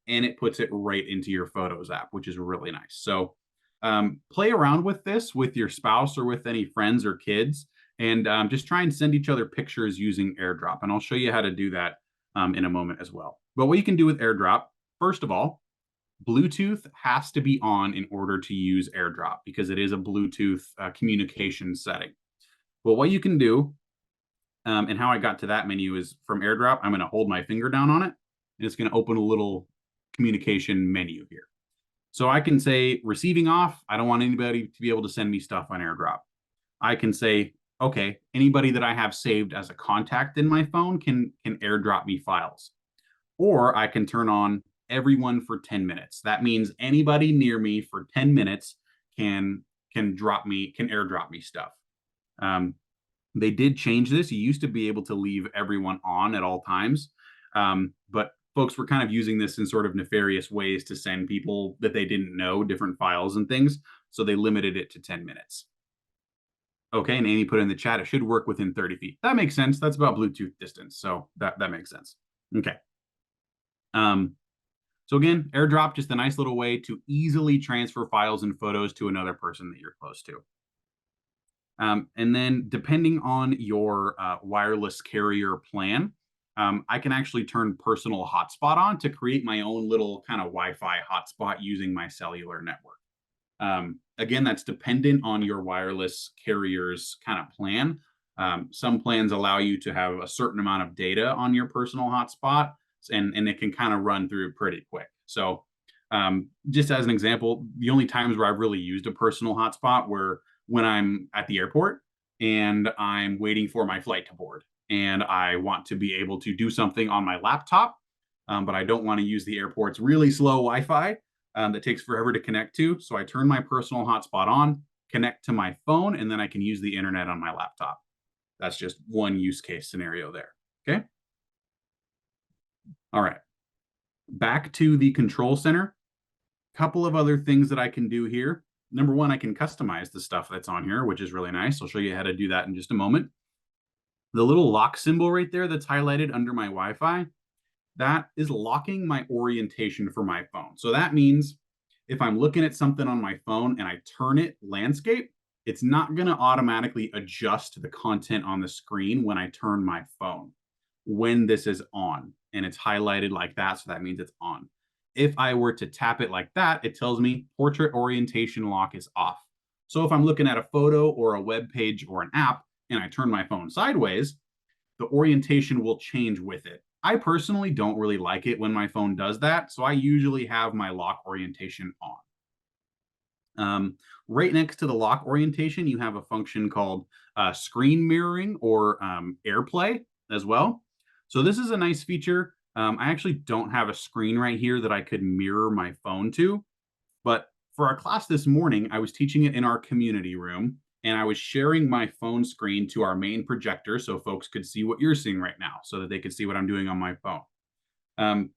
And it puts it right into your Photos app, which is really nice. So play around with this with your spouse or with any friends or kids, and just try and send each other pictures using AirDrop. And I'll show you how to do that in a moment as well. But what you can do with AirDrop, first of all, Bluetooth has to be on in order to use AirDrop because it is a Bluetooth communication setting. Well, what you can do, and how I got to that menu is from AirDrop, I'm going to hold my finger down on it, and it's going to open a little communication menu here. So I can say receiving off. I don't want anybody to be able to send me stuff on AirDrop. I can say, okay, anybody that I have saved as a contact in my phone can AirDrop me files. Or I can turn on everyone for 10 minutes. That means anybody near me for 10 minutes can AirDrop me stuff. They did change this. You used to be able to leave everyone on at all times, but folks were kind of using this in sort of nefarious ways to send people that they didn't know different files and things. So they limited it to 10 minutes. Okay, and Amy put in the chat, it should work within 30 feet. That makes sense. That's about Bluetooth distance. So that makes sense. Okay. So again, AirDrop, just a nice little way to easily transfer files and photos to another person that you're close to. And then depending on your wireless carrier plan, I can actually turn personal hotspot on to create my own little kind of Wi-Fi hotspot using my cellular network. Again, that's dependent on your wireless carrier's kind of plan. Some plans allow you to have a certain amount of data on your personal hotspot, and it can kind of run through pretty quick. So just as an example, the only times where I've really used a personal hotspot were when I'm at the airport and I'm waiting for my flight to board and I want to be able to do something on my laptop, but I don't want to use the airport's really slow Wi-Fi that takes forever to connect to. So I turn my personal hotspot on, connect to my phone, and then I can use the internet on my laptop. That's just one use case scenario there. Okay. All right. Back to the control center. Couple of other things that I can do here. Number one, I can customize the stuff that's on here, which is really nice. I'll show you how to do that in just a moment. The little lock symbol right there that's highlighted under my Wi-Fi, that is locking my orientation for my phone. So that means if I'm looking at something on my phone and I turn it landscape, it's not going to automatically adjust the content on the screen when I turn my phone when this is on and it's highlighted like that. So that means it's on. If I were to tap it like that, it tells me portrait orientation lock is off. So if I'm looking at a photo or a web page or an app and I turn my phone sideways, the orientation will change with it. I personally don't really like it when my phone does that. So I usually have my lock orientation on. Right next to the lock orientation, you have a function called screen mirroring or AirPlay as well. So this is a nice feature. I actually don't have a screen right here that I could mirror my phone to, but for our class this morning, I was teaching it in our community room, and I was sharing my phone screen to our main projector so folks could see what you're seeing right now, so that they could see what I'm doing on my phone. Um,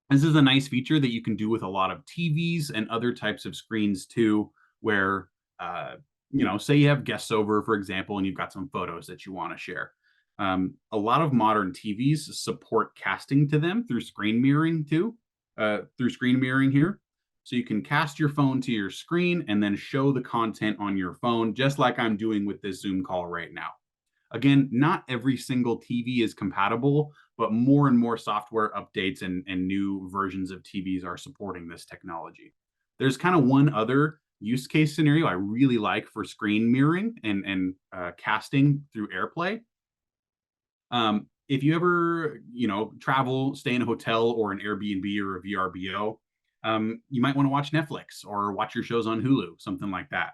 this is a nice feature that you can do with a lot of TVs and other types of screens too, where, uh, say you have guests over, for example, and you've got some photos that you want to share. A lot of modern TVs support casting to them through screen mirroring too, through screen mirroring here. So you can cast your phone to your screen and then show the content on your phone, just like I'm doing with this Zoom call right now. Again, not every single TV is compatible, but more and more software updates and new versions of TVs are supporting this technology. There's kind of one other use case scenario I really like for screen mirroring and casting through AirPlay. If you ever, travel, stay in a hotel or an Airbnb or a VRBO, you might want to watch Netflix or watch your shows on Hulu, something like that.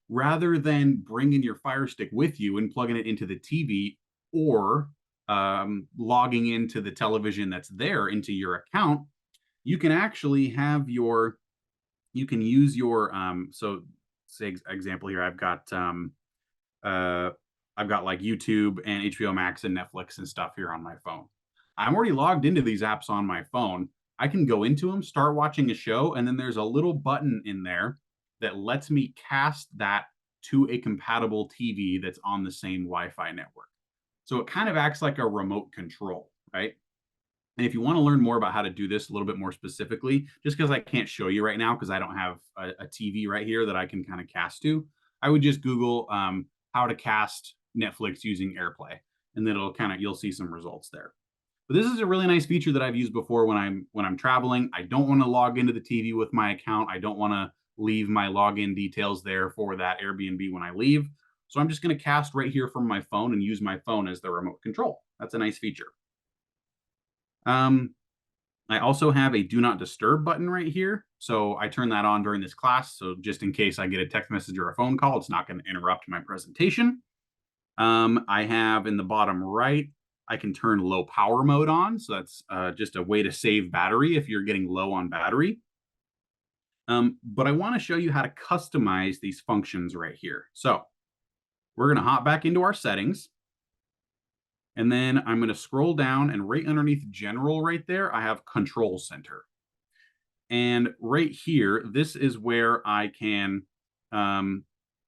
Rather than bringing your Fire Stick with you and plugging it into the TV or logging into the television that's there into your account, you can actually have you can use your, so say example here, uh, I've got like YouTube and HBO Max and Netflix and stuff here on my phone. I'm already logged into these apps on my phone. I can go into them, start watching a show, and then there's a little button in there that lets me cast that to a compatible TV that's on the same Wi-Fi network. So it kind of acts like a remote control, right? And if you want to learn more about how to do this a little bit more specifically, just because I can't show you right now because I don't have a TV right here that I can kind of cast to, I would just Google how to cast Netflix using AirPlay, and then you'll see some results there. But this is a really nice feature that I've used before when I'm traveling. I don't want to log into the TV with my account. I don't want to leave my login details there for that Airbnb when I leave. So I'm just going to cast right here from my phone and use my phone as the remote control. That's a nice feature. I also have a do not disturb button right here. So I turn that on during this class. So just in case I get a text message or a phone call, it's not going to interrupt my presentation. I have in the bottom right, I can turn low power mode on. So that's just a way to save battery if you're getting low on battery. But I want to show you how to customize these functions right here. So we're going to hop back into our settings. And then I'm going to scroll down, and right underneath general right there, I have control center. And right here, this is where I can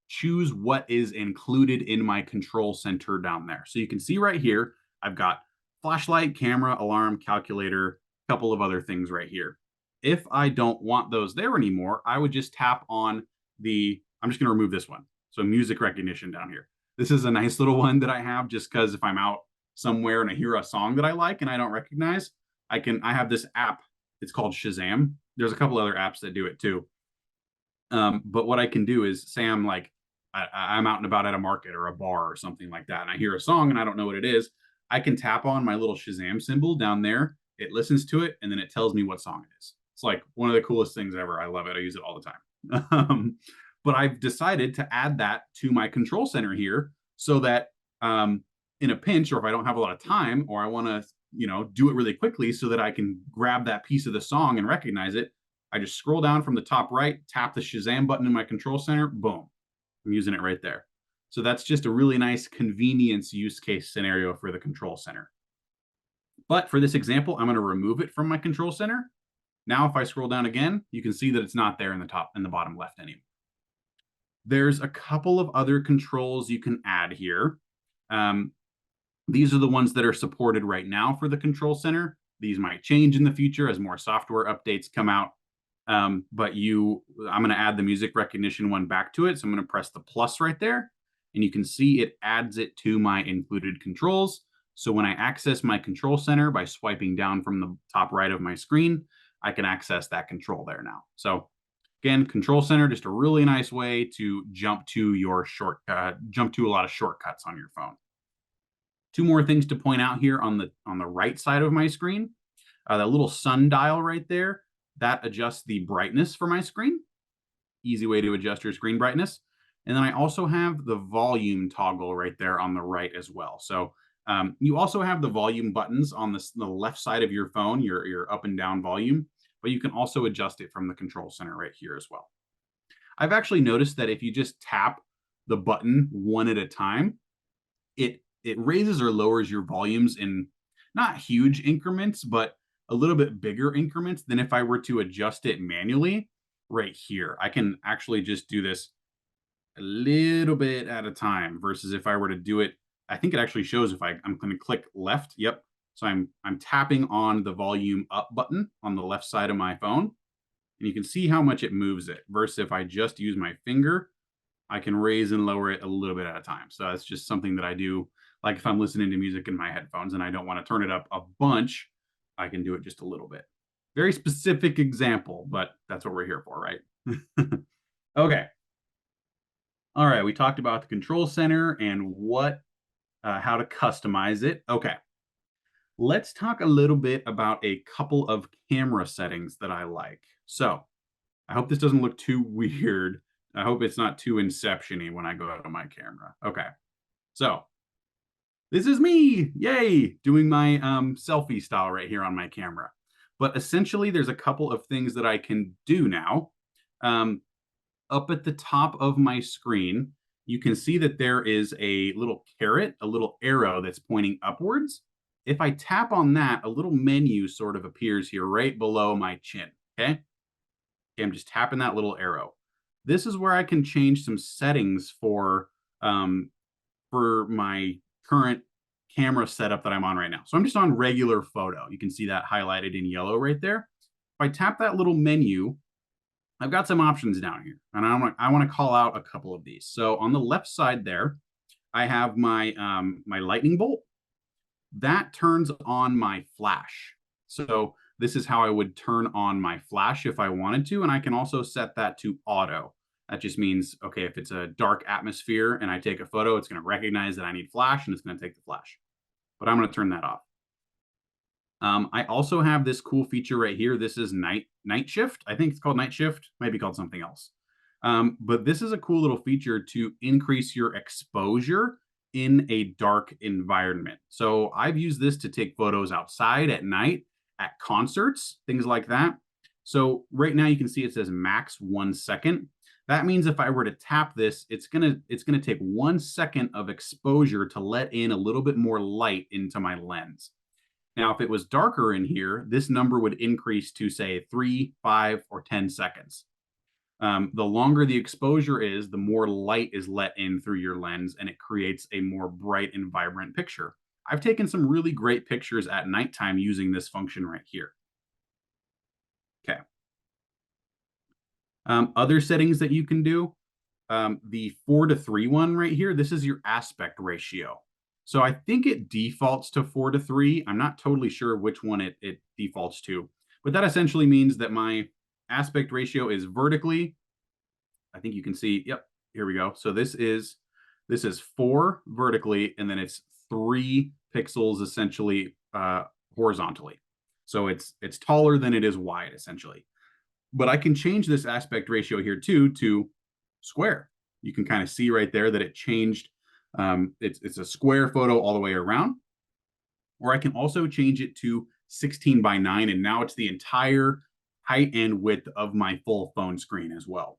choose what is included in my control center down there. So you can see right here, I've got flashlight, camera, alarm, calculator, a couple of other things right here. If I don't want those there anymore, I would just tap on I'm just going to remove this one. So music recognition down here. This is a nice little one that I have just because if I'm out somewhere and I hear a song that I like and I don't recognize, I have this app. It's called Shazam. There's a couple other apps that do it too. But what I can do is say I'm out and about at a market or a bar or something like that, and I hear a song and I don't know what it is. I can tap on my little Shazam symbol down there. It listens to it and then it tells me what song it is. It's like one of the coolest things ever. I love it. I use it all the time. But I've decided to add that to my control center here so that in a pinch, or if I don't have a lot of time, or I want to, do it really quickly so that I can grab that piece of the song and recognize it, I just scroll down from the top right, tap the Shazam button in my control center, boom, I'm using it right there. So that's just a really nice convenience use case scenario for the control center. But for this example, I'm going to remove it from my control center. Now, if I scroll down again, you can see that it's not there in the bottom left anymore. There's a couple of other controls you can add here. These are the ones that are supported right now for the control center. These might change in the future as more software updates come out. But I'm going to add the music recognition one back to it. So I'm going to press the plus right there, and you can see it adds it to my included controls. So when I access my control center by swiping down from the top right of my screen, I can access that control there now. So again, control center, just a really nice way to jump to jump to a lot of shortcuts on your phone. Two more things to point out here on the right side of my screen. That little sun dial right there, that adjusts the brightness for my screen. Easy way to adjust your screen brightness. And then I also have the volume toggle right there on the right as well. So you also have the volume buttons on the left side of your phone, your up and down volume, but you can also adjust it from the control center right here as well. I've actually noticed that if you just tap the button one at a time, it raises or lowers your volumes in not huge increments, but a little bit bigger increments than if I were to adjust it manually right here. I can actually just do this a little bit at a time versus if I were to do it, I think it actually shows if I'm going to click left. Yep. So I'm tapping on the volume up button on the left side of my phone, and you can see how much it moves it versus if I just use my finger, I can raise and lower it a little bit at a time. So that's just something that I do. Like if I'm listening to music in my headphones and I don't want to turn it up a bunch, I can do it just a little bit. Very specific example, but that's what we're here for, right? Okay. All right. We talked about the control center and how to customize it. Okay. Let's talk a little bit about a couple of camera settings that I like. So I hope this doesn't look too weird. I hope it's not too inception-y when I go out to my camera. Okay. So this is me, yay, doing my selfie style right here on my camera. But essentially, there's a couple of things that I can do now. Up at the top of my screen, you can see that there is a little caret, a little arrow that's pointing upwards. If I tap on that, a little menu sort of appears here right below my chin, okay? I'm just tapping that little arrow. This is where I can change some settings for my current camera setup that I'm on right now. So I'm just on regular photo. You can see that highlighted in yellow right there. If I tap that little menu, I've got some options down here, and I want to call out a couple of these. So on the left side there, I have my my lightning bolt. That turns on my flash. So this is how I would turn on my flash if I wanted to, and I can also set that to auto. That just means, okay, if it's a dark atmosphere and I take a photo, it's going to recognize that I need flash and it's going to take the flash. But I'm going to turn that off. I also have this cool feature right here. This is night shift. I think it's called night shift. Might be called something else. But this is a cool little feature to increase your exposure in a dark environment. So I've used this to take photos outside at night, at concerts, things like that. So right now you can see it says max 1 second. That means if I were to tap this, it's gonna take 1 second of exposure to let in a little bit more light into my lens. Now, if it was darker in here, this number would increase to say 3, 5, or 10 seconds. The longer the exposure is, the more light is let in through your lens, and it creates a more bright and vibrant picture. I've taken some really great pictures at nighttime using this function right here. Okay. Other settings that you can do, the 4:3 one right here, this is your aspect ratio. So I think it defaults to 4:3. I'm not totally sure which one it defaults to, but that essentially means that my aspect ratio is vertically. I think you can see, yep, here we go. So this is 4 vertically, and then it's 3 pixels essentially horizontally. So it's taller than it is wide essentially. But I can change this aspect ratio here too to square. You can kind of see right there that it changed. It's a square photo all the way around. Or I can also change it to 16:9, and now it's the entire height and width of my full phone screen as well.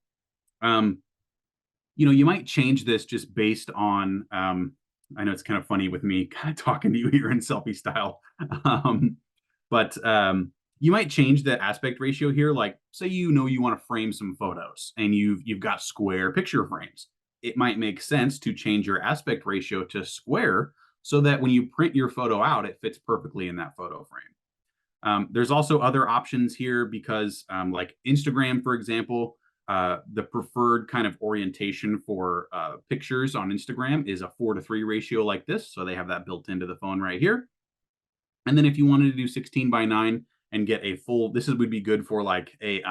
You might change this just based on, I know it's kind of funny with me kind of talking to you here in selfie style. But you might change the aspect ratio here. Like say, you want to frame some photos and you've got square picture frames. It might make sense to change your aspect ratio to square so that when you print your photo out, it fits perfectly in that photo frame. There's also other options here because, like Instagram, for example, the preferred kind of orientation for pictures on Instagram is a 4:3 ratio like this. So they have that built into the phone right here. And then if you wanted to do 16:9 and get a full, this would be good for like a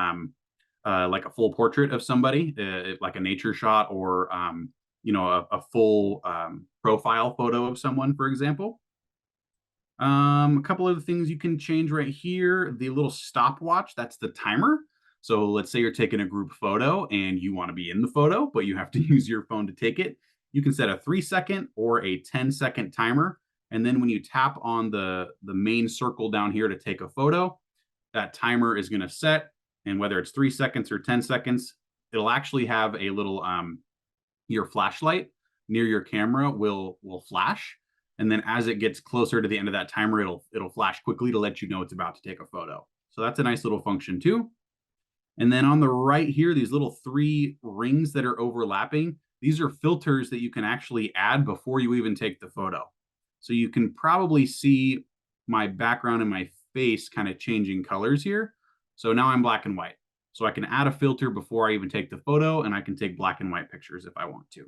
full portrait of somebody, like a nature shot or a full profile photo of someone, for example. A couple of the things you can change right here. The little stopwatch, that's the timer. So let's say you're taking a group photo and you want to be in the photo, but you have to use your phone to take it. You can set a 3-second or a 10-second timer. And then when you tap on the main circle down here to take a photo, that timer is going to set. And whether it's 3 seconds or 10 seconds, it'll actually have a little your flashlight near your camera will flash, and then as it gets closer to the end of that timer, it'll flash quickly to let you know it's about to take a photo. So that's a nice little function too. And then on the right here, these little 3 rings that are overlapping, these are filters that you can actually add before you even take the photo. So you can probably see my background and my face kind of changing colors here. So now I'm black and white. So I can add a filter before I even take the photo, and I can take black and white pictures if I want to.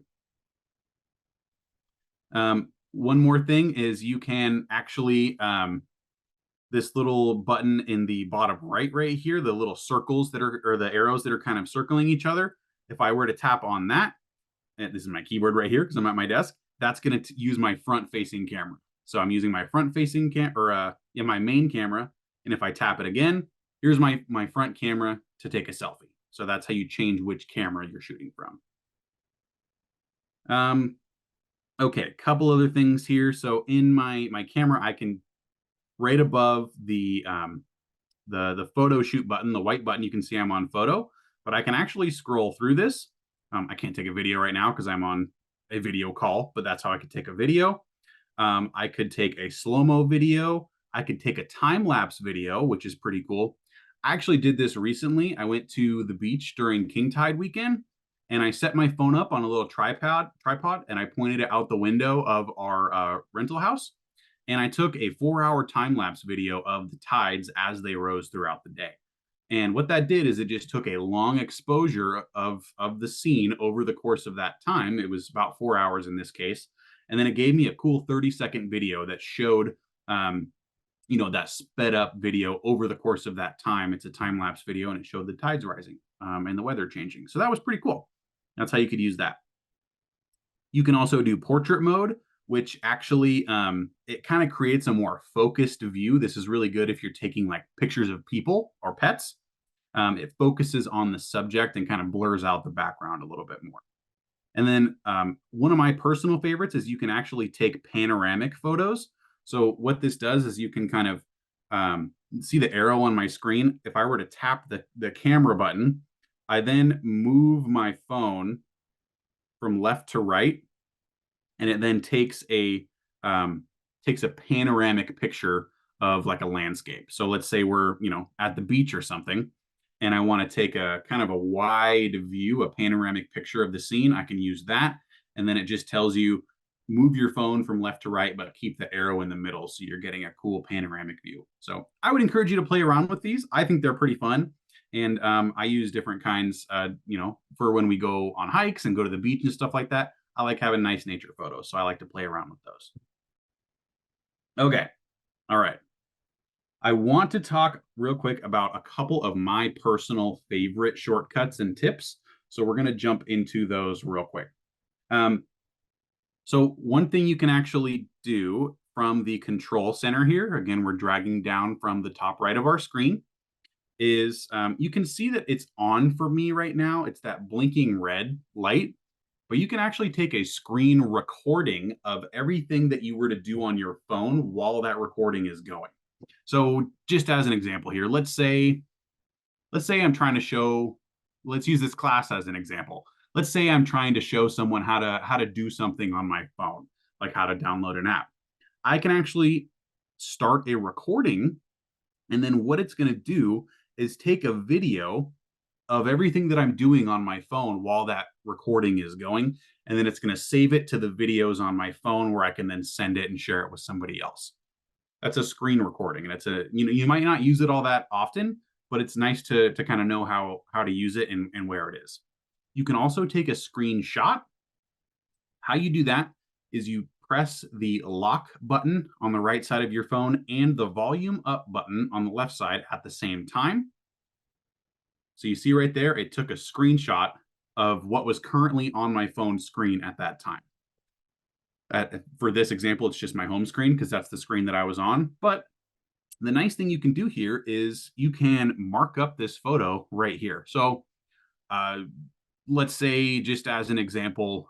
One more thing is you can actually, this little button in the bottom right here, the little circles that are, or the arrows that are kind of circling each other. If I were to tap on that, and this is my keyboard right here because I'm at my desk, that's going to use my front facing camera. So I'm using my front facing my main camera. And if I tap it again, here's my front camera to take a selfie. So that's how you change which camera you're shooting from. Okay, a couple other things here. So in my camera, I can, right above the photo shoot button, the white button, you can see I'm on photo, but I can actually scroll through this. I can't take a video right now because I'm on a video call, but that's how I could take a video. I could take a slow-mo video. I could take a time-lapse video, which is pretty cool. I actually did this recently. I went to the beach during King Tide weekend, and I set my phone up on a little tripod, and I pointed it out the window of our rental house. And I took a 4-hour time-lapse video of the tides as they rose throughout the day. And what that did is it just took a long exposure of the scene over the course of that time. It was about 4 hours in this case. And then it gave me a cool 30-second video that showed that sped up video over the course of that time. It's a time lapse video and it showed the tides rising and the weather changing. So that was pretty cool. That's how you could use that. You can also do portrait mode, which actually it kind of creates a more focused view. This is really good if you're taking like pictures of people or pets. It focuses on the subject and kind of blurs out the background a little bit more. And then one of my personal favorites is you can actually take panoramic photos. So what this does is you can kind of see the arrow on my screen. If I were to tap the camera button, I then move my phone from left to right, and it then takes a panoramic picture of like a landscape. So let's say we're at the beach or something, and I want to take a kind of a wide view, a panoramic picture of the scene. I can use that, and then it just tells you move your phone from left to right, but keep the arrow in the middle, so you're getting a cool panoramic view. So I would encourage you to play around with these. I think they're pretty fun. And I use different kinds, for when we go on hikes and go to the beach and stuff like that. I like having nice nature photos, so I like to play around with those. Okay, all right. I want to talk real quick about a couple of my personal favorite shortcuts and tips. So we're going to jump into those real quick. So one thing you can actually do from the control center here, again, we're dragging down from the top right of our screen, is you can see that it's on for me right now. It's that blinking red light, but you can actually take a screen recording of everything that you were to do on your phone while that recording is going. So just as an example here, let's say I'm trying to show, let's use this class as an example. Let's say I'm trying to show someone how to do something on my phone, like how to download an app. I can actually start a recording, and then what it's going to do is take a video of everything that I'm doing on my phone while that recording is going. And then it's going to save it to the videos on my phone where I can then send it and share it with somebody else. That's a screen recording, and it's a you might not use it all that often, but it's nice to kind of know how to use it and where it is. You can also take a screenshot. How you do that is you press the lock button on the right side of your phone and the volume up button on the left side at the same time. So you see right there, it took a screenshot of what was currently on my phone screen at that time. For this example, it's just my home screen because that's the screen that I was on. But the nice thing you can do here is you can mark up this photo right here. So uh, let's say, just as an example,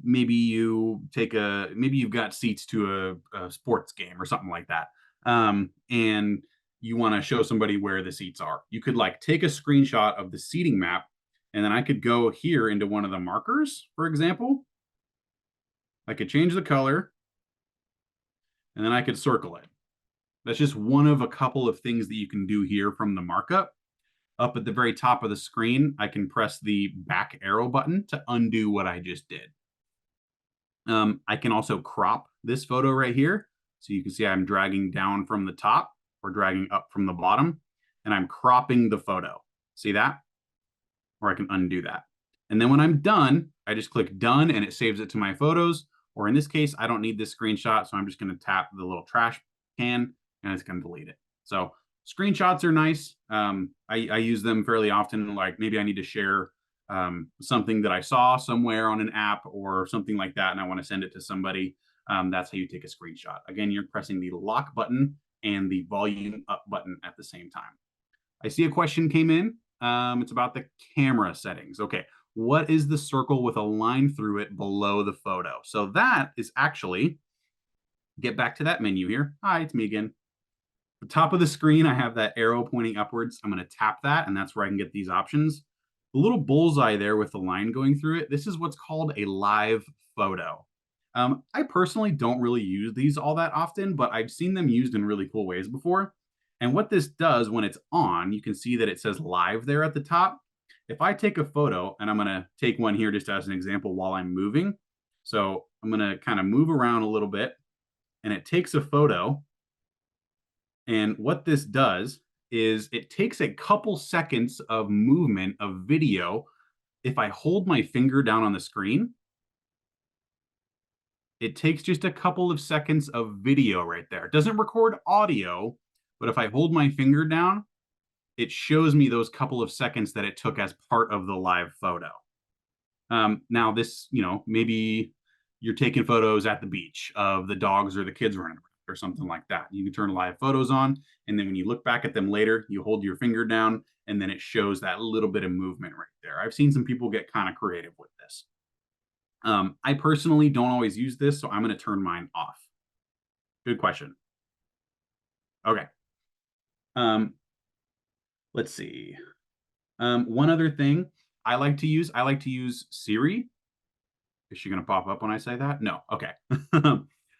maybe you've got seats to a sports game or something like that, and you want to show somebody where the seats are. You could like take a screenshot of the seating map, and then I could go here into one of the markers, for example. I could change the color, and then I could circle it. That's just one of a couple of things that you can do here from the markup. Up at the very top of the screen, I can press the back arrow button to undo what I just did. I can also crop this photo right here. So you can see I'm dragging down from the top or dragging up from the bottom, and I'm cropping the photo. See that? Or I can undo that. And then when I'm done, I just click done and it saves it to my photos. Or in this case, I don't need this screenshot, so I'm just going to tap the little trash can and it's going to delete it. So screenshots are nice. I use them fairly often. Like maybe I need to share something that I saw somewhere on an app or something like that, and I want to send it to somebody. That's how you take a screenshot. Again, you're pressing the lock button and the volume up button at the same time. I see a question came in. It's about the camera settings. Okay, what is the circle with a line through it below the photo? So that is actually, get back to that menu here. Hi, it's me again. The top of the screen, I have that arrow pointing upwards. I'm going to tap that, and that's where I can get these options. The little bullseye there with the line going through it, this is what's called a live photo. I personally don't really use these all that often, but I've seen them used in really cool ways before. And what this does when it's on, you can see that it says live there at the top. If I take a photo, and I'm going to take one here just as an example while I'm moving. So I'm going to kind of move around a little bit, and it takes a photo. And what this does is it takes a couple seconds of movement of video. If I hold my finger down on the screen, it takes just a couple of seconds of video right there. It doesn't record audio, but if I hold my finger down, it shows me those couple of seconds that it took as part of the live photo. Now this, maybe you're taking photos at the beach of the dogs or the kids running around or something like that. You can turn live photos on, and then when you look back at them later, you hold your finger down, and then it shows that little bit of movement right there. I've seen some people get kind of creative with this. I personally don't always use this, so I'm going to turn mine off. Good question. Okay. Let's see. One other thing I like to use Siri. Is she going to pop up when I say that? No. Okay.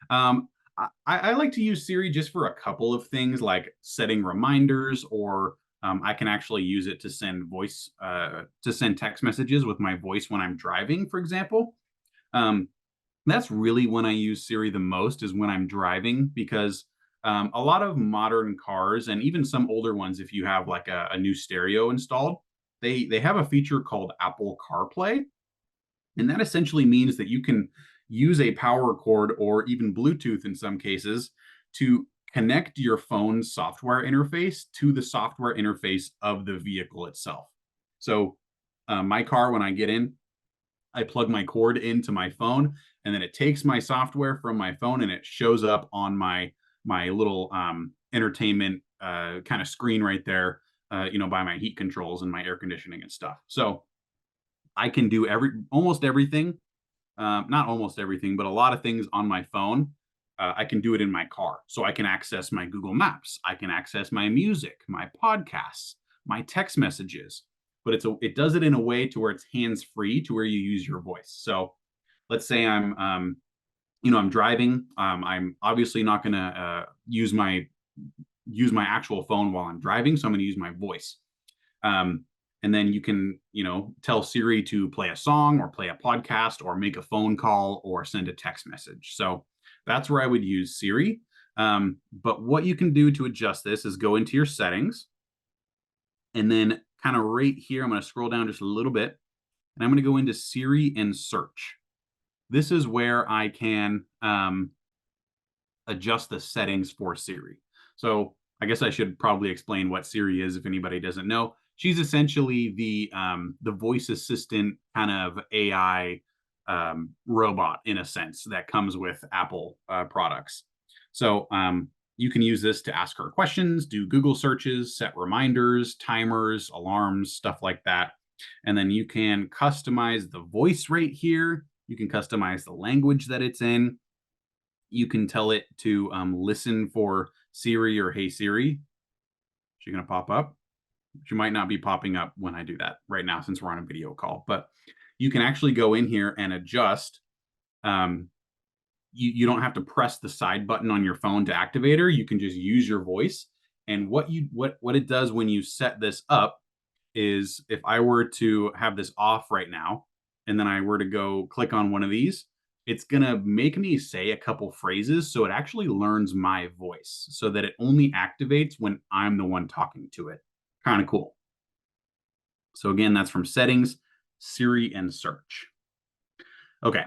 I like to use Siri just for a couple of things, like setting reminders, or I can actually use it to send text messages with my voice when I'm driving, for example. That's really when I use Siri the most, is when I'm driving, because a lot of modern cars, and even some older ones, if you have like a new stereo installed, they have a feature called Apple CarPlay. And that essentially means that you can use a power cord or even Bluetooth in some cases to connect your phone's software interface to the software interface of the vehicle itself. So my car, when I get in, I plug my cord into my phone, and then it takes my software from my phone and it shows up on my little entertainment kind of screen right there, by my heat controls and my air conditioning and stuff. So I can do almost everything, not almost everything, but a lot of things on my phone. I can do it in my car. So I can access my Google Maps. I can access my music, my podcasts, my text messages, but it does it in a way to where it's hands-free, to where you use your voice. So let's say I'm driving. I'm obviously not going to use my actual phone while I'm driving. So I'm going to use my voice. And then you can, tell Siri to play a song or play a podcast or make a phone call or send a text message. So That's where I would use Siri. But what you can do to adjust this is go into your settings, and then kind of right here, I'm going to scroll down just a little bit, and I'm going to go into Siri and search. This is where I can adjust the settings for Siri. So I guess I should probably explain what Siri is if anybody doesn't know. She's essentially the voice assistant kind of AI robot in a sense that comes with Apple products. So you can use this to ask her questions, do Google searches, set reminders, timers, alarms, stuff like that. And then you can customize the voice right here. You can customize the language that it's in. You can tell it to listen for Siri or Hey Siri. She's going to pop up. She might not be popping up when I do that right now since we're on a video call, but you can actually go in here and adjust. You don't have to press the side button on your phone to activate her. You can just use your voice. And what it does when you set this up is if I were to have this off right now, and then I were to go click on one of these, it's going to make me say a couple phrases. So it actually learns my voice so that it only activates when I'm the one talking to it. Kind of cool. So again, that's from settings, Siri, and search. Okay.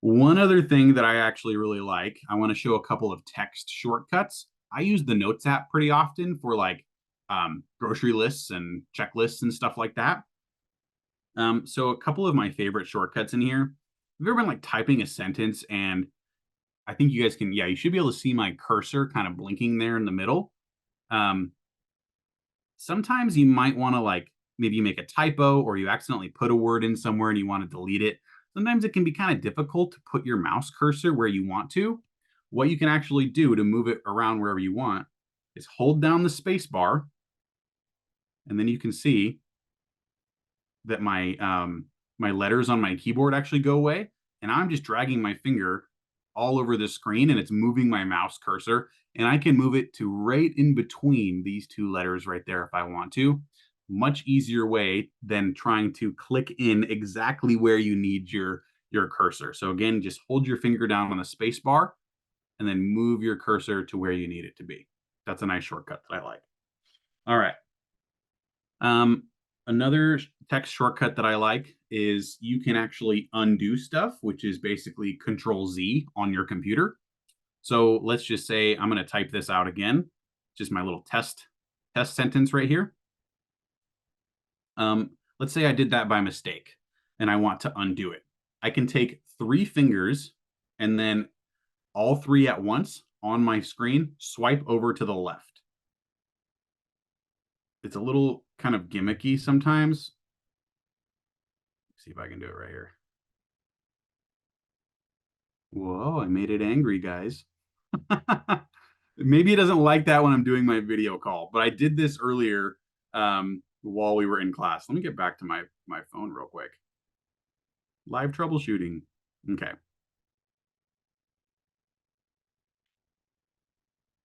One other thing that I actually really like, I want to show a couple of text shortcuts. I use the Notes app pretty often for like grocery lists and checklists and stuff like that. So a couple of my favorite shortcuts in here. Have you ever been like typing a sentence and I think you guys can, yeah, you should be able to see my cursor kind of blinking there in the middle. Sometimes you might want to like maybe you make a typo or you accidentally put a word in somewhere and you want to delete it. Sometimes it can be kind of difficult to put your mouse cursor where you want to. What you can actually do to move it around wherever you want is hold down the space bar, and then you can see that my letters on my keyboard actually go away, and I'm just dragging my finger all over the screen and it's moving my mouse cursor, and I can move it to right in between these two letters right there if I want to. Much easier way than trying to click in exactly where you need your cursor. So again, just hold your finger down on the space bar and then move your cursor to where you need it to be. That's a nice shortcut that I like. All right. Another text shortcut that I like is you can actually undo stuff, which is basically Control Z on your computer. So let's just say I'm going to type this out again, just my little test sentence right here. Let's say I did that by mistake and I want to undo it. I can take 3 fingers and then all 3 at once on my screen, swipe over to the left. It's a little kind of gimmicky sometimes. Let's see if I can do it right here. Whoa, I made it angry, guys. Maybe it doesn't like that when I'm doing my video call, but I did this earlier while we were in class. Let me get back to my phone real quick. Live troubleshooting. Okay.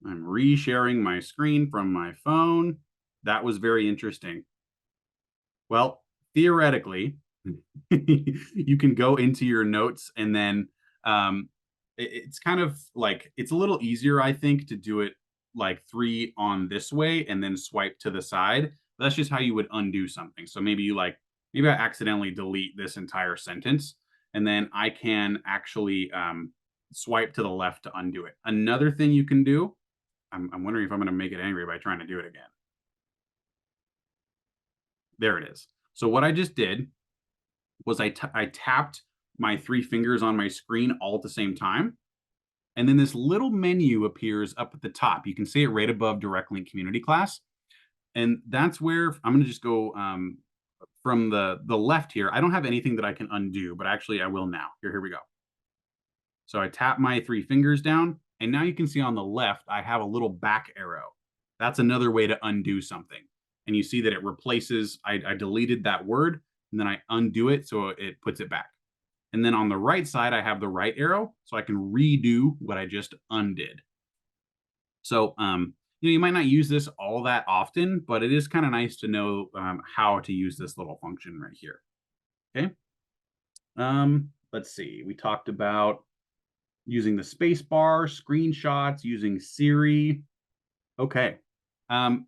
I'm resharing my screen from my phone. That was very interesting. Well, theoretically, you can go into your notes and then it's kind of like it's a little easier, I think, to do it like 3 on this way and then swipe to the side. That's just how you would undo something. So maybe maybe I accidentally delete this entire sentence and then I can actually swipe to the left to undo it. Another thing you can do, I'm wondering if I'm going to make it angry by trying to do it again. There it is. So what I just did was I tapped my 3 fingers on my screen all at the same time. And then this little menu appears up at the top. You can see it right above DirectLink Community Class. And that's where I'm going to just go from the left here. I don't have anything that I can undo, but actually I will now. Here we go. So I tap my 3 fingers down, and now you can see on the left, I have a little back arrow. That's another way to undo something. And you see that it replaces, I deleted that word, and then I undo it, so it puts it back. And then on the right side, I have the right arrow, so I can redo what I just undid. So, you might not use this all that often, but it is kind of nice to know how to use this little function right here. Okay. Let's see. We talked about using the space bar, screenshots, using Siri. Okay. Um,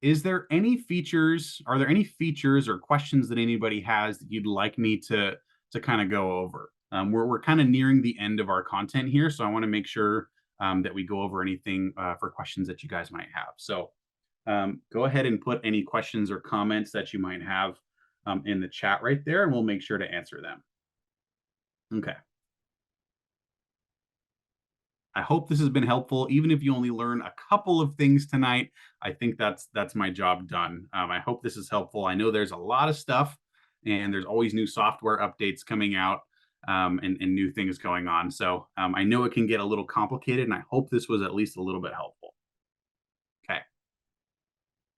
is there any features? Are there any features or questions that anybody has that you'd like me to kind of go over? We're kind of nearing the end of our content here, so I want to make sure that we go over anything for questions that you guys might have. So go ahead and put any questions or comments that you might have in the chat right there, and we'll make sure to answer them. Okay. I hope this has been helpful. Even if you only learn a couple of things tonight, I think that's my job done. I hope this is helpful. I know there's a lot of stuff, and there's always new software updates coming out and new things going on. So I know it can get a little complicated, and I hope this was at least a little bit helpful. Okay.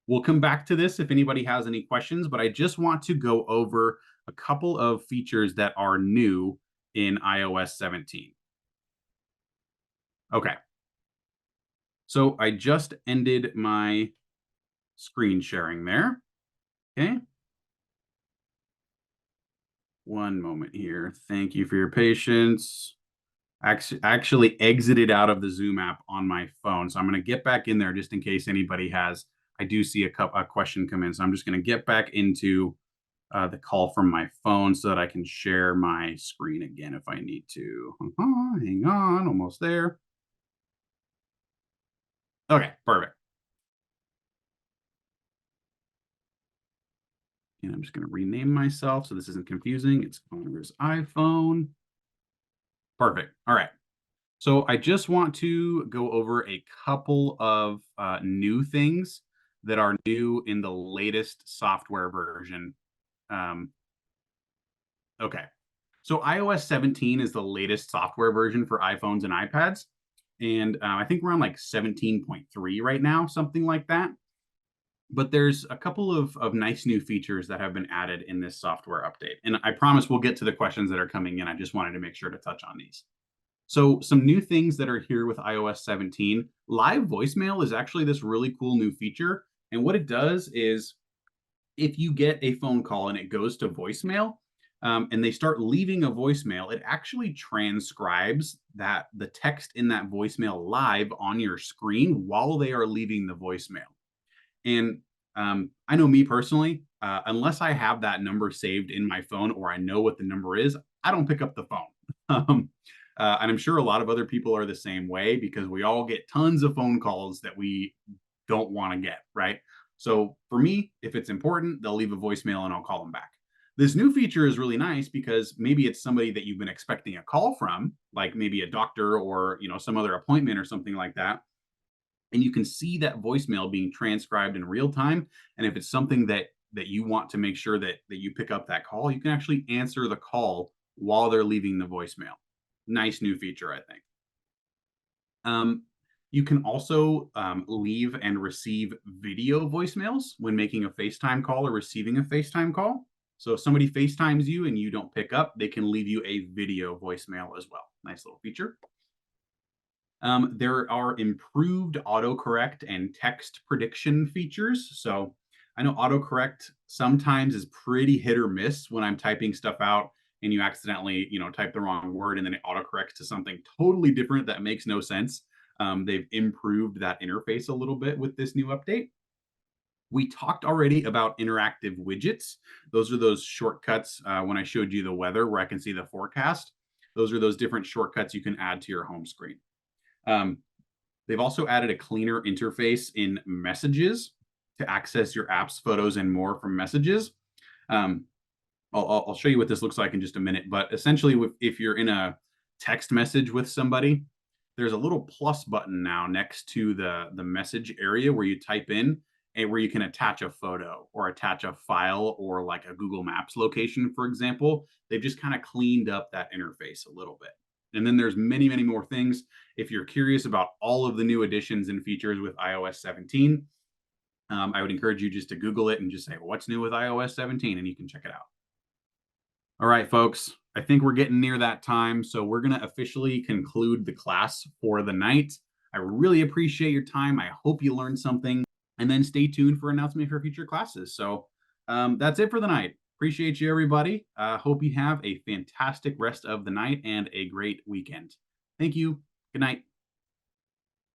We'll come back to this if anybody has any questions, but I just want to go over a couple of features that are new in iOS 17. Okay. So I just ended my screen sharing there. Okay. One moment here. Thank you for your patience. Actually exited out of the Zoom app on my phone. So I'm going to get back in there just in case anybody has. I do see a question come in. So I'm just going to get back into the call from my phone so that I can share my screen again if I need to. Hang on. Almost there. Okay. Perfect. And I'm just going to rename myself so this isn't confusing. It's owner's iPhone. Perfect. All right. So I just want to go over a couple of new things that are new in the latest software version. Um, okay. So iOS 17 is the latest software version for iPhones and iPads. And I think we're on like 17.3 right now, something like that. But there's a couple of nice new features that have been added in this software update. And I promise we'll get to the questions that are coming in. I just wanted to make sure to touch on these. So some new things that are here with iOS 17, live voicemail is actually this really cool new feature. And what it does is if you get a phone call and it goes to voicemail, and they start leaving a voicemail, it actually transcribes the text in that voicemail live on your screen while they are leaving the voicemail. And I know me personally, unless I have that number saved in my phone or I know what the number is, I don't pick up the phone. And I'm sure a lot of other people are the same way because we all get tons of phone calls that we don't want to get, right? So for me, if it's important, they'll leave a voicemail and I'll call them back. This new feature is really nice because maybe it's somebody that you've been expecting a call from, like maybe a doctor or some other appointment or something like that, and you can see that voicemail being transcribed in real time. And if it's something that you want to make sure that you pick up that call, you can actually answer the call while they're leaving the voicemail. Nice new feature, I think. You can also leave and receive video voicemails when making a FaceTime call or receiving a FaceTime call. So if somebody FaceTimes you and you don't pick up, they can leave you a video voicemail as well. Nice little feature. There are improved autocorrect and text prediction features. So I know autocorrect sometimes is pretty hit or miss when I'm typing stuff out and you accidentally, type the wrong word and then it autocorrects to something totally different that makes no sense. They've improved that interface a little bit with this new update. We talked already about interactive widgets. Those are those shortcuts when I showed you the weather where I can see the forecast. Those are those different shortcuts you can add to your home screen. They've also added a cleaner interface in Messages to access your apps, photos, and more from Messages. I'll show you what this looks like in just a minute. But essentially, if you're in a text message with somebody, there's a little plus button now next to the message area where you type in and where you can attach a photo or attach a file or like a Google Maps location, for example. They've just kind of cleaned up that interface a little bit. And then there's many, many more things. If you're curious about all of the new additions and features with iOS 17, I would encourage you just to Google it and just say, what's new with iOS 17? And you can check it out. All right, folks, I think we're getting near that time. So we're going to officially conclude the class for the night. I really appreciate your time. I hope you learned something. And then stay tuned for announcement for future classes. So that's it for the night. Appreciate you, everybody. Hope you have a fantastic rest of the night and a great weekend. Thank you. Good night.